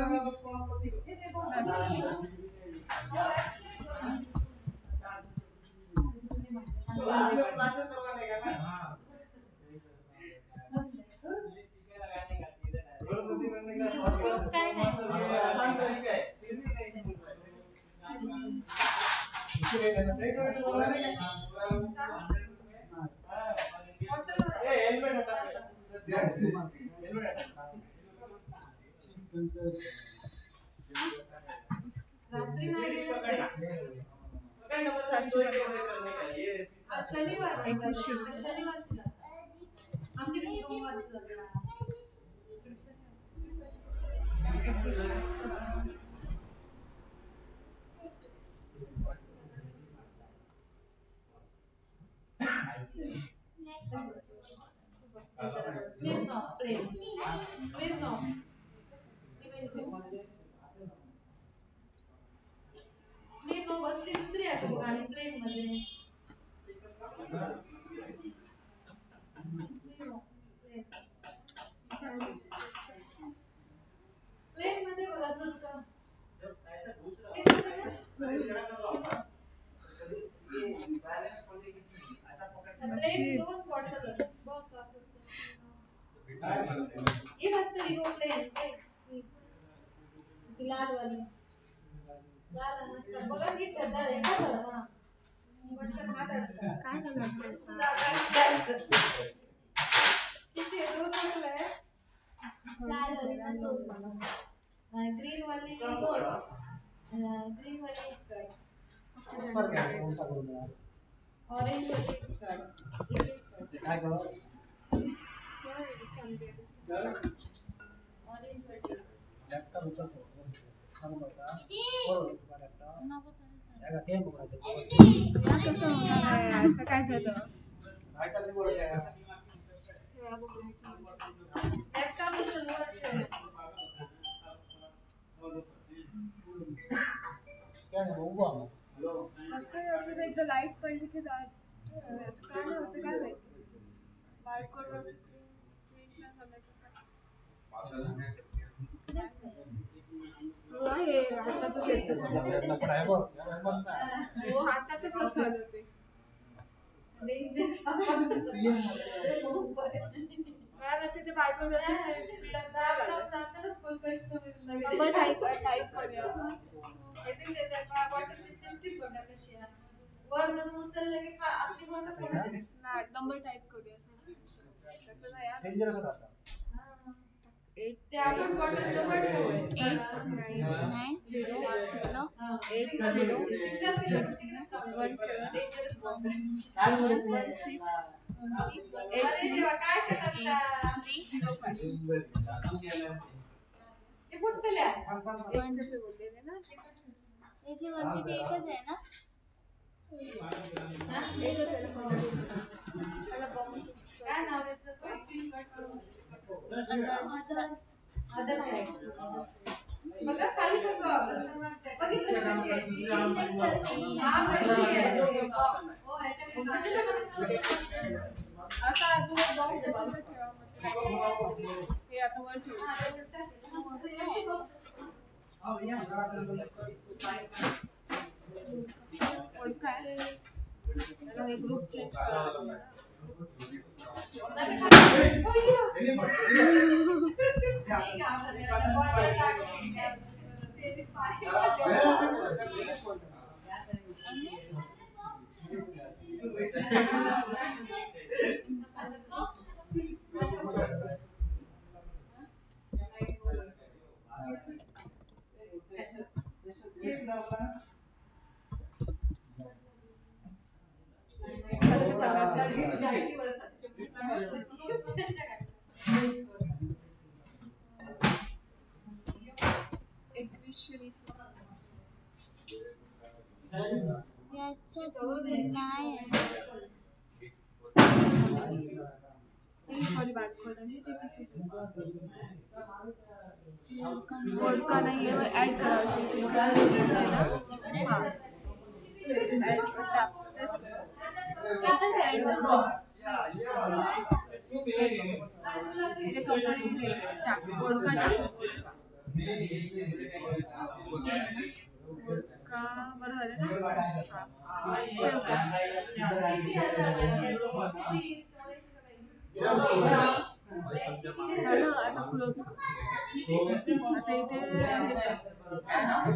रात्रि में पकड़ना नंबर 7 2 करने का ये शनिवार शनिवार शनिवार आमच्याकडे सोमवार बसली दुसरी आहे गाडी प्लेन मध्ये प्लेन मध्ये बघायचं होतं जब ऐसा पूछ रहा बैलेंस होने की ऐसा पकड़ प्लेन दोन बॉटल बहुत ये रास्ते रिगो प्लेन लाल वाली लाल नसतं बघा नीट करता रे काय झालं ना पटकन हात अडकला काय झालं किती आहे? दोन बॉटल आहे लाल वाली ना दोन ग्रीन वाली दोन ग्रीन वाली एक कड सर क्या कौन सा करूँ मैं ऑरेंज वाली एक कड काय करो ऑरेंज वाली लैपटॉप ऊपर करो हम बता और लैपटॉप नको चालतं. याला केम बोलायचं कसं होणार आहे याचं काय झालं काय चालू बोलायचं लॅपटॉप समोर ठेव क्या है वो हुआ हेलो असं असं एकदा लाईट पडली की जात काय नाही होतं काय माहिती बारकोड वर स्क्रीनला हे हातातच येतं प्रयत्न पण आहे बघ याला मत नाही हो हातातच होत झालं ते डेंजर मला वाटतं ते बारकोड वर फुल पेस्ट आपण टाईप करूया वर उचललं की आपली बोट नाही नंबर टाईप करूया त्याचं नाही यार. डेंजरस होता आता ते आपण बॉटल जवळ ठेवू 8 बोललेले ना याची वरती ती एकच आहे ना? एकच आहे ना त्याला बॉक्स काय नाव त्याचं अदर साईड बघा खाली बघा बघितलं कशी आहे हा माहिती आहे हो ह्याच्यामध्ये आता अजून एक बॉक्स त्याच्यावर ठेवा हे आता वर ठेवू काय त्याला हे ग्रुप चेंज करा याच्यात नाही आहे. सॉरी बारकोड आहे कोड का नाही आहे ऍड करायचं का बरं झालं ना सेव्ह कर आता क्लोज आता इथे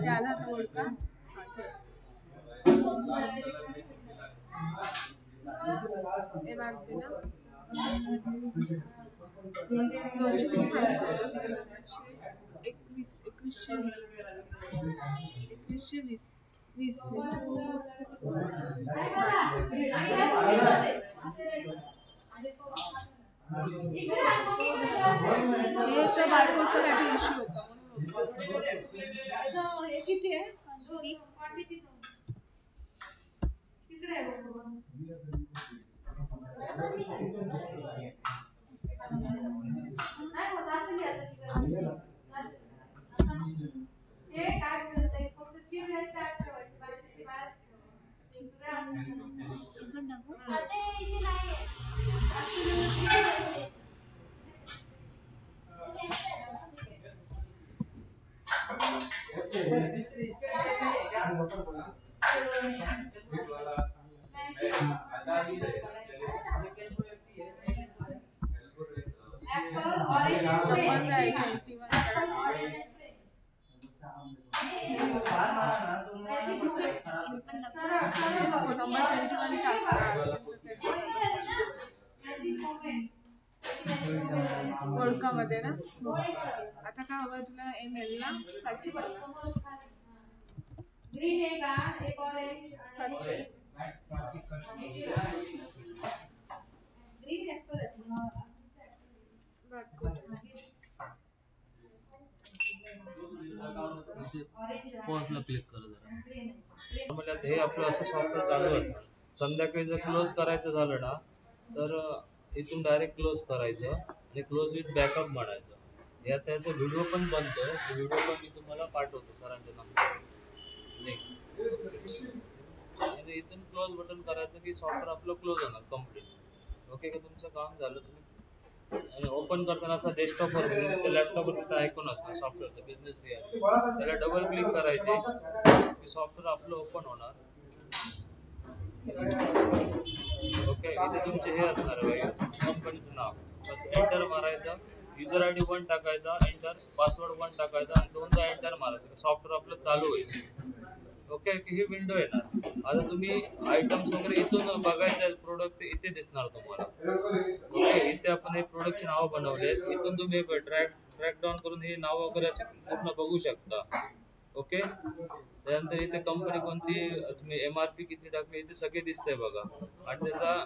आला आता ओळखा हे मागते ना 2120 20 20 20 हेच बारकोडचा काहीतरी इश्यू होता म्हणून हे किती आहे तिकडे आहे बघ. नाही होत असं घ्या हे काय करतंय फक्त चिरले स्टार्ट ठेवायची बाकीची बाहेर आता हे इथे नाही आहे. ऍपल ऑरेंज ओळखामध्ये ना आता काय हवं तुला ML ना 700 ग्रीन आहे का एक ऑरेंज 700 ग्रीन ऍपल आहे पॉजला क्लिक करा जरा. म्हणजे हे आपलं असं सॉफ्टवेअर चालू असतं. संध्याकाळी जर क्लोज करायचं झालं ना तर इथून डायरेक्ट क्लोज करायचं आणि क्लोज विथ बॅकअप म्हणायचं. यात त्याचा व्हिडिओ पण बनतोय. व्हिडिओ पण मी तुम्हाला पाठवतो सरांच्या नंबर लिंक. आणि इथून क्लोज बटन करायचं की सॉफ्टवेअर आपलं क्लोज होणार कम्प्लीट. ओके का तुमचं काम झालं. तुम्ही आणि ओपन करताना असं डेस्कटॉपवर म्हणजे लॅपटॉपवर तिथं आयकॉन असतं सॉफ्टवेअरचं बिझनेस त्याला डबल क्लिक करायचे की सॉफ्टवेअर आपलं ओपन होणार. ओके इथे तुमचे हे असणार आहे कंपनीचं नाव बस एंटर मारायचं. युजर ID 1 टाकायचा एंटर पासवर्ड 1 टाकायचा आणि दोनदा एंटर मारायचं. सॉफ्टवेअर आपलं चालू होईल. ओके ही विंडो येणार. आता तुम्ही आयटम्स वगैरे इथून बघायचे प्रोडक्ट इथे दिसणार तुम्हाला. ओके इथे आपण हे प्रोडक्टचे नाव बनवलेत. इथून तुम्ही ट्रॅक डाऊन करून हे नाव वगैरे असे पूर्ण बघू शकता. ओके त्यानंतर इथे कंपनी कोणती तुम्ही MRP किती टाकली इथे सगळे दिसतंय बघा. आणि त्याचा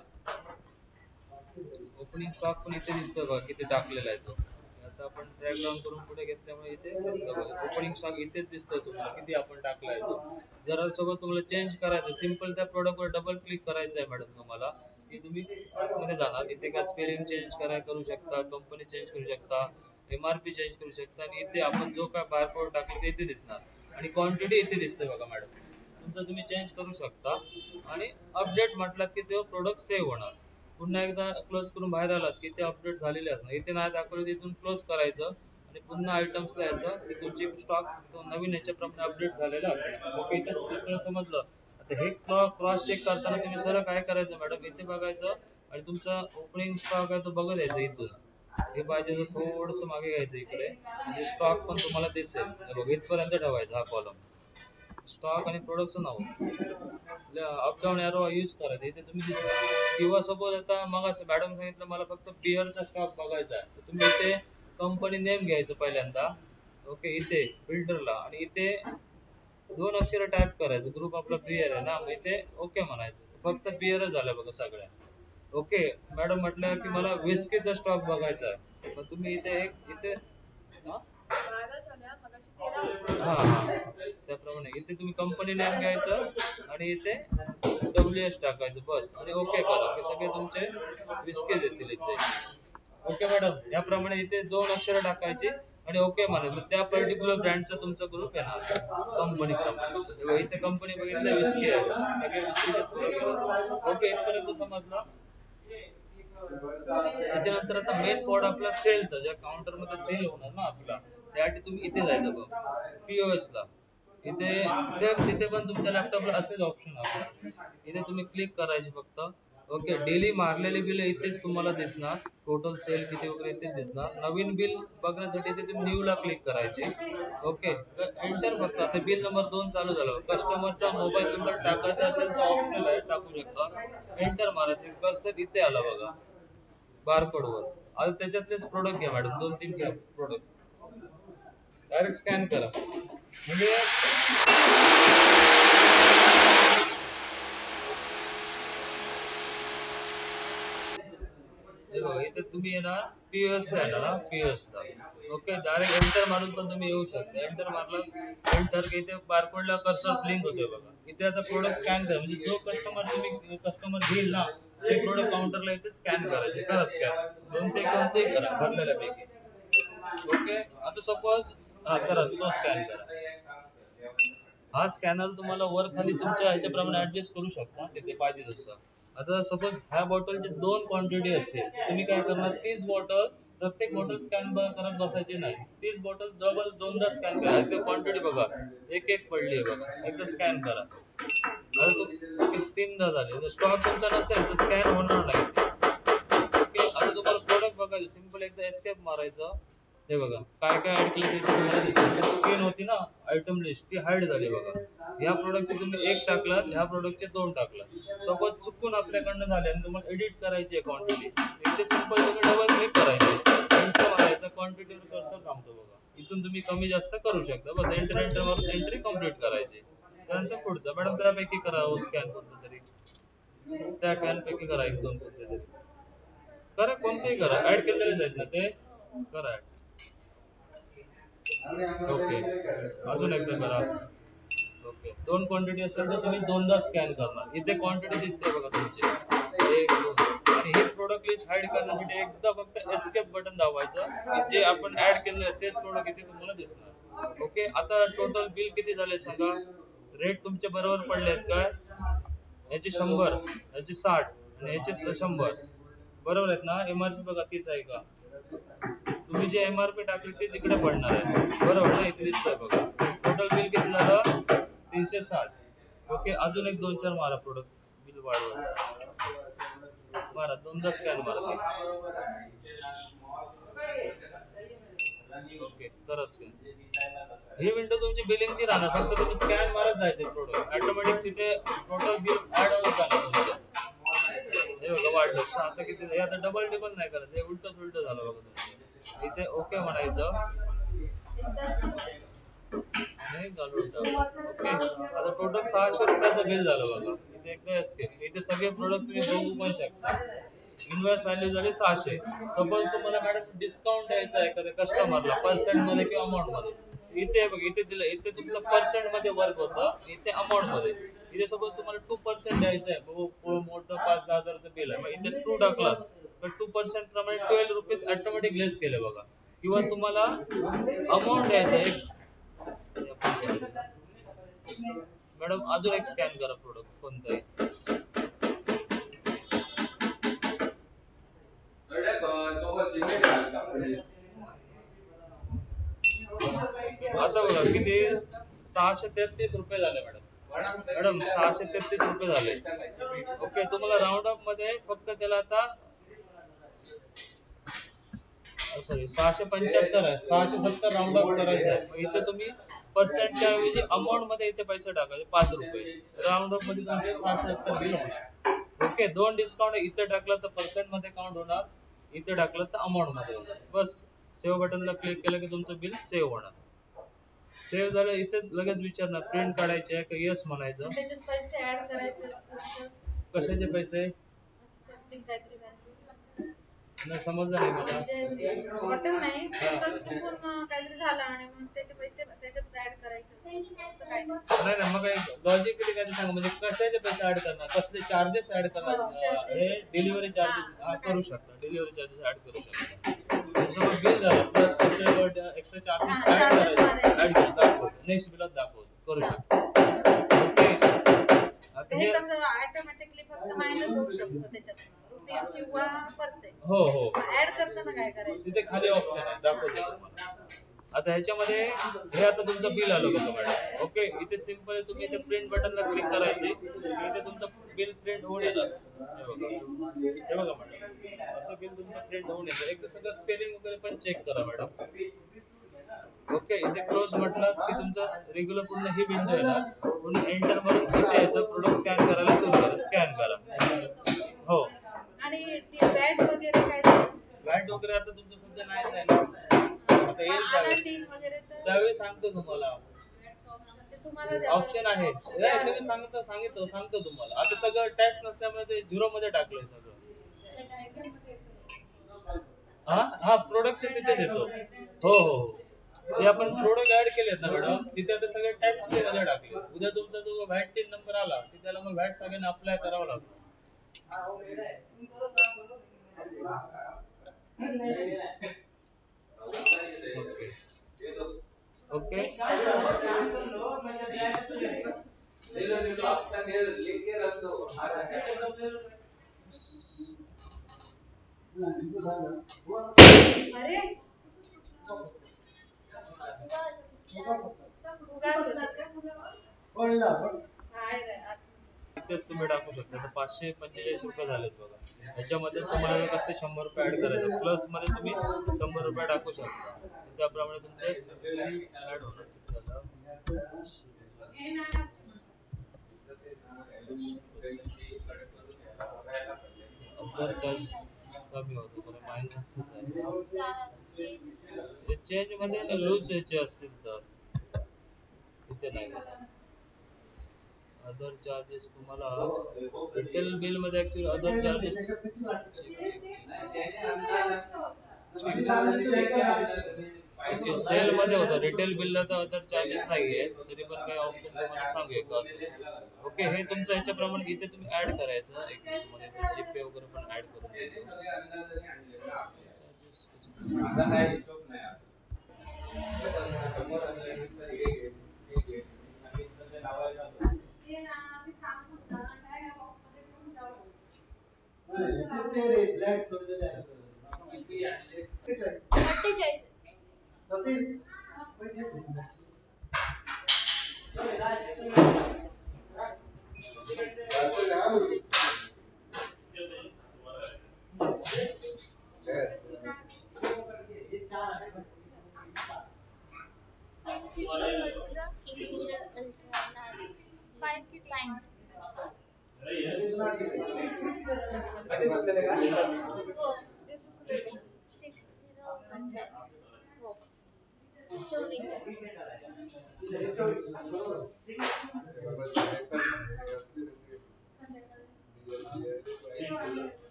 ओपनिंग स्टॉक पण इथे दिसतोय बघा किती टाकलेला आहे तो. आता आपण ट्रॅक डाऊन करून पुढे घेतल्यामुळे इथे दिसतं बघा ओपनिंग स्टॉक इथेच दिसतोय तुम्हाला किती आपण टाकलाय तो. जर सोबत तुम्हाला चेंज करायचं सिंपल त्या प्रोडक्टवर डबल क्लिक करायचं आहे मॅडम तुम्हाला की तुम्ही मध्ये जाणार. इथे काय स्पेलिंग चेंज करू शकता कंपनी चेंज करू शकता MRP चेंज करू शकता. आणि इथे आपण जो काय बारकोड टाकला ते इथे दिसणार आणि क्वांटिटी इथे दिसते बघा मॅडम. तुमचं तुम्ही चेंज करू शकता. आणि अपडेट म्हटलात की तो प्रोडक्ट सेव्ह होणार. पुन्हा एकदा क्लोज करून बाहेर आलात की ते अपडेट झालेले असणार. इथे नाही दाखवलं इथून क्लोज करायचं आणि पुन्हा आयटम्सला यायचं की तुमची स्टॉक नवीन याच्याप्रमाणे अपडेट झालेला असणार. ओके इथं समजलं. आता हे क्रॉस चेक करताना तुम्ही सरळ काय करायचं मॅडम इथे बघायचं आणि तुमचा ओपनिंग स्टॉक आहे तो बघत यायचा इथून. हे पाहिजे तर थोडंसं मागे घ्यायचं इकडे म्हणजे स्टॉक पण तुम्हाला दिसेल. बघ इथपर्यंत ठेवायचा हा कॉलम स्टॉक आणि प्रोडक्टचं नाव अप डाऊन एरो यूज करायचं. इथे तुम्ही किंवा सपोज आता मग असं मॅडम सांगितलं मला फक्त बिअरचा स्टॉक बघायचा आहे तर तुम्ही इथे कंपनी नेम घ्यायचं पहिल्यांदा. ओके इथे फिल्टरला आणि इथे 2 अक्षर टाईप करायचं. ग्रुप आपला बिअर आहे ना मग इथे ओके म्हणायचं. फक्त बिअरच झालं बघा सगळ्या. ओके मॅडम म्हटलं की मला विस्कीचा स्टॉक बघायचा आहे मग तुम्ही इथे इथे हा त्याप्रमाणे इथे तुम्ही कंपनी नेम घ्यायचं आणि इथे WS टाकायचं बस आणि ओके करा की सगळे तुमचे विस्केज येतील इथे. ओके मॅडम याप्रमाणे इथे 2 अक्षर टाकायची आणि ओके म्हणायचं. त्या पर्टिक्युलर ब्रँडचा तुमचा ग्रुप येणार कंपनी प्रमाणे. इथे कंपनी बघितलं विस्की आहे सगळे विस्कीचे. ओके इथपर्यंत समजलं. त्याच्यानंतर आता मेन कोड आपला सेलचा ज्या काउंटर मध्ये सेल होणार ना आपला त्यासाठी तुम्ही इथे जायचं बघ POS ला. इथे सेम तिथे पण तुमच्या लॅपटॉपला असेच ऑप्शन असतात. इथे तुम्ही क्लिक करायचे फक्त. ओके डेली मारलेले बिल इथेच तुम्हाला दिसणार. टोटल सेल किती वगैरे इथेच दिसणार. नवीन बिल बघण्यासाठी इथे तुम्ही न्यू ला क्लिक करायचे. ओके एंटर फक्त आता बिल नंबर 2 चालू झालं. कस्टमरचा मोबाईल नंबर टाकायचा असेल तर ऑप्शनल आहे टाकू शकता. एंटर मारायचे कर्सर इथे आला बघा बारकोड वर. आता त्याच्यातलेच प्रोडक्ट घ्या मॅडम 2-3 घ्या प्रोडक्ट. डायरेक्ट स्कॅन करा म्हणजे हे बघा इथे तुम्ही येणार पीओएस ला येणार ना पीओएस ला ओके डायरेक्ट एंटर मारून पण तुम्ही येऊ शकता एंटर मारला एंटर की इथे बारकोडला कर्सर ब्लिंक होतोय बघा इथे आता प्रोडक्ट स्कॅन करा म्हणजे जो कस्टमर घेईल ना ते प्रोडक्ट काउंटरला इथे स्कॅन करायचे करा स्कॅन कोणतेही करा भरलेल्या पैकी ओके आता सपोज हा करा तो स्कॅन करा हा स्कॅनर तुम्हाला वर खाली तुमच्या ह्याच्याप्रमाणे ऍडजस्ट करू शकता तिथे पाहिजे तसं आता सपोज ह्या बॉटलची 2 क्वांटिटी असेल तुम्ही काय करणार तीच बॉटल प्रत्येक बॉटल स्कॅन करत बसायची नाही तीच बॉटल डबल दोनदा स्कॅन करा ते क्वांटिटी बघा एक पडली आहे बघा एकदा स्कॅन करा आता तो तीनदा झाले स्टॉक तुमचा नसेल तर स्कॅन होणार नाही ओके आता तुम्हाला प्रोडक्ट बघायचं सिंपल एकदा एस्केप मारायचं हे बघा काय काय ऍड केलं ते तुम्हाला दिसेल स्क्रीन होती ना आयटम लिस्ट ती हाईड झाली बघा ह्या प्रोडक्टचे तुम्ही 1 टाकलात ह्या प्रोडक्टचे 2 टाकलात सोबत चुकून आपल्याकडनं झाले आणि तुम्हाला एडिट करायची आहे क्वांटिटी इथे सिंपल तुम्ही डबल क्लिक करायचे एंटर मारायचं क्वांटिटीवर कर्सर थांबतो बघा इथून तुम्ही कमी जास्त करू शकता बस एंटर मारून एंट्री कंप्लीट करायची त्यानंतर पुढचा मॅडम त्यापैकी करा स्कॅन कोणतं तरी त्या कॅन पैकी करा 1-2 कोणते तरी करा कोणतेही करा ऍड केलेले जायचं ते करा ओके अजून एकदा करा ओके 2 क्वांटिटी असेल तर तुम्ही दोनदा स्कॅन करणार इथे क्वांटिटी दिसते बघा तुमची 1 2 आणि हे प्रोडक्ट लिस्ट हाईड करण्यासाठी एकदा फक्त एस्केप बटन दाबायचं जे आपण ऍड केलेलं आहे तेच प्रोडक्ट इथे तुम्हाला दिसणार ओके आता टोटल बिल किती झाले सांगा रेट तुमचे बरोबर पडलेत काय याचे 100 याचे 60 आणि याचे 100 बरोबर आहेत ना एमआरपी बघा तीच आहे का तुम्ही जे एमआरपी टाकली तेच इकडे पडणार आहे बरोबर ना इथे दिसतंय बघा टोटल बिल किती झालं 360 ओके अजून एक 2-4 मारा प्रोडक्ट बिल वाढवा मारा दोनदा स्कॅन मारा ओके करा स्कॅन ही विंडो तुमची बिलिंगची राहणार फक्त तुम्ही स्कॅन मारत जायचे प्रोडक्ट ऑटोमॅटिक तिथे टोटल बिल ऍड होत जाणार तुमचं हे बघा वाढलं आता किती हे आता डबल नाही करायचं हे उलट झालं बघा तुमचं इथे ओके म्हणायचं नाही घालून ओके आता टोटल 600 रुपयाचं बिल झालं बघा इथे एकदा एस्केप इथे सगळे प्रोडक्ट तुम्ही बघू पण शकता इनवॉइस व्हॅल्यू झाली 600 सपोज तुम्हाला मॅडम डिस्काउंट द्यायचा आहे एखाद्या कस्टमरला पर्सेंट मध्ये किंवा अमाउंट मध्ये इथे बघ इथे दिलं इथे तुमचं पर्सेंट मध्ये वर्क होतं इथे अमाउंट मध्ये इथे सपोज तुम्हाला 2% द्यायचं आहे मोठं 5-10 हजाराचं बिल आहे मग इथे 2 टाकलात तर 2% प्रमाणे 12 रुपीज ऑटोमॅटिक लेस केले बघा किंवा तुम्हाला अमाऊंट द्यायचं आहे मॅडम अजून एक स्कॅन करा प्रोडक्ट कोणताही आता बघा किती 633 रुपये झाले मॅडम 633 रुपये झाले ओके तुम्हाला राऊंड अप मध्ये फक्त त्याला आता सॉरी 675 आहे 670 राऊंड अप करायचं आहे इथे तुम्ही पर्सेंटच्या ऐवजी अमाऊंट मध्ये इथे पैसे टाकायचे 5 रुपये राऊंड अप मध्ये तुमचे 670 बिल होणार ओके 2 डिस्काउंट इथे टाकलं तर पर्सेंट मध्ये काउंट होणार इथे टाकलं तर अमाऊंट मध्ये होणार बस सेव्ह बटनला क्लिक केलं की तुमचं बिल सेव्ह होणार सेव्ह झालं इथे लगेच विचारणार प्रिंट काढायचे आहे का येस म्हणायचं त्याच्यात पैसे ऍड करायचे कशाचे पैसे नाही समजलं नाही मला बटन नाही तर चुकून काहीतरी झालं आणि मग त्याचे पैसे त्याच्यात ऍड करायचे असं काय नाही मग लॉजिकली काय सांगा म्हणजे कशाचे पैसे ऍड करणार कसले चार्जेस ऍड करणार हे डिलिव्हरी चार्जेस करू शकता डिलिव्हरी चार्जेस ऍड करू शकता त्याच्यामुळे बिल झालं प्लस त्याचे एक्स्ट्रा चार्जेस ऍड करायचे नेक्स्ट बिलात दाखवतो करू शकता आता हे कसं ऑटोमॅटिकली फक्त मायनस होऊ शकतो त्याच्यात रुपीज किंवा पर्सेंट हो ऍड करताना काय करायचं तिथे खाली ऑप्शन आहे दाखवतो तुम्हाला आता ह्याच्यामध्ये हे आता तुमचं बिल आलं बघा मॅडम ओके इथे सिंपल आहे तुम्ही इथे प्रिंट बटनला क्लिक करायचे इथे तुमचं बिल प्रिंट होऊन येतं हे बघा मॅडम असं बिल तुमचं प्रिंट होऊन येतं एक सगळं स्पेलिंग वगैरे पण चेक करा मॅडम ओके इथे क्लोज म्हटलं की तुमचं रेग्युलर पूर्ण ही विंडो येणार पूर्ण एंटर मारून इथे यायचं प्रोडक्ट स्कॅन करायला सुरू करा स्कॅन करा हो आणि वॅट वगैरे काय वॅट वगैरे आता तुमचं सध्या नाहीच आहे ना आता येईल त्यावेळेस आहे तुम्ही सांगतो तुम्हाला आता सगळं टॅक्स नसल्यामुळे ते 0 मध्ये टाकलंय सगळं. हा प्रोडक्टचे तिथेच येतो. हो जे आपण प्रोडक्ट ऍड केलेत ना मॅडम तिथे आता सगळे टॅक्स फ्री मध्ये टाकले. उद्या तुमचा जो व्हॅट टीन नंबर आला की त्याला मग व्हॅट सगळ्यांना अप्लाय करावं लागतं. ओके ले लो आपका लेके रख दो। अरे इथेच तुम्ही टाकू शकता. तर 545 रुपये झालेत बघा. ह्याच्यामध्ये तुम्हाला कसले 100 रुपये ऍड करायचे प्लस मध्ये तुम्ही 100 रुपये टाकू शकता. त्याप्रमाणे तुमचे ऍड होणार. अदर चार्ज कमी होतो तर मायनस चेंज मध्ये लूज याचे असतील तर इथे नाही बघा. अदर चार्जेस तुम्हाला रिटेल बिल मध्ये ऍक्च्युअली अदर चार्जेस सेल मध्ये होतं. रिटेल बिलला तर अदर चार्जेस नाहीये तरी पण काही ऑप्शन तुम्हाला सांगूया का असेल. ओके हे तुमचं ह्याच्याप्रमाणे इथे तुम्ही ऍड करायचं. एक तुम्हाला जीपे वगैरे पण ऍड करून देतो.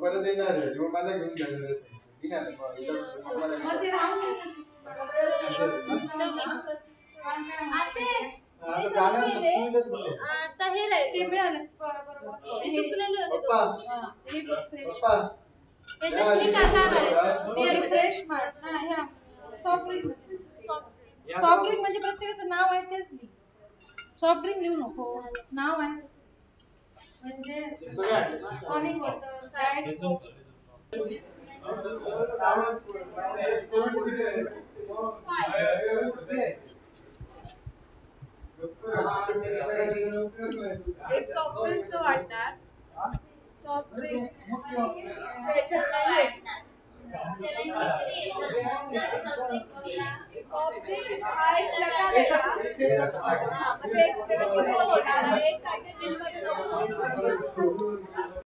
परत येणार आहे मग मला घेऊन जाणार आता हे राहिले सॉफ्ट ड्रिंक म्हणजे प्रत्येकाचं नाव आहे तेच लिह. सॉफ्ट ड्रिंक लिहू नको नाव आहे म्हणजे टॉनिक वॉटर डाएट कोक एक सॉफ्ट ड्रिंकचं वाटणार. सॉफ्ट ड्रिंक त्याच्यात काय भेटणार? सॉफ्ट ड्रिंक हा एक प्रकार आहे का? हा, मग ते 74 होणार आणि एक पॅकेट मध्ये 9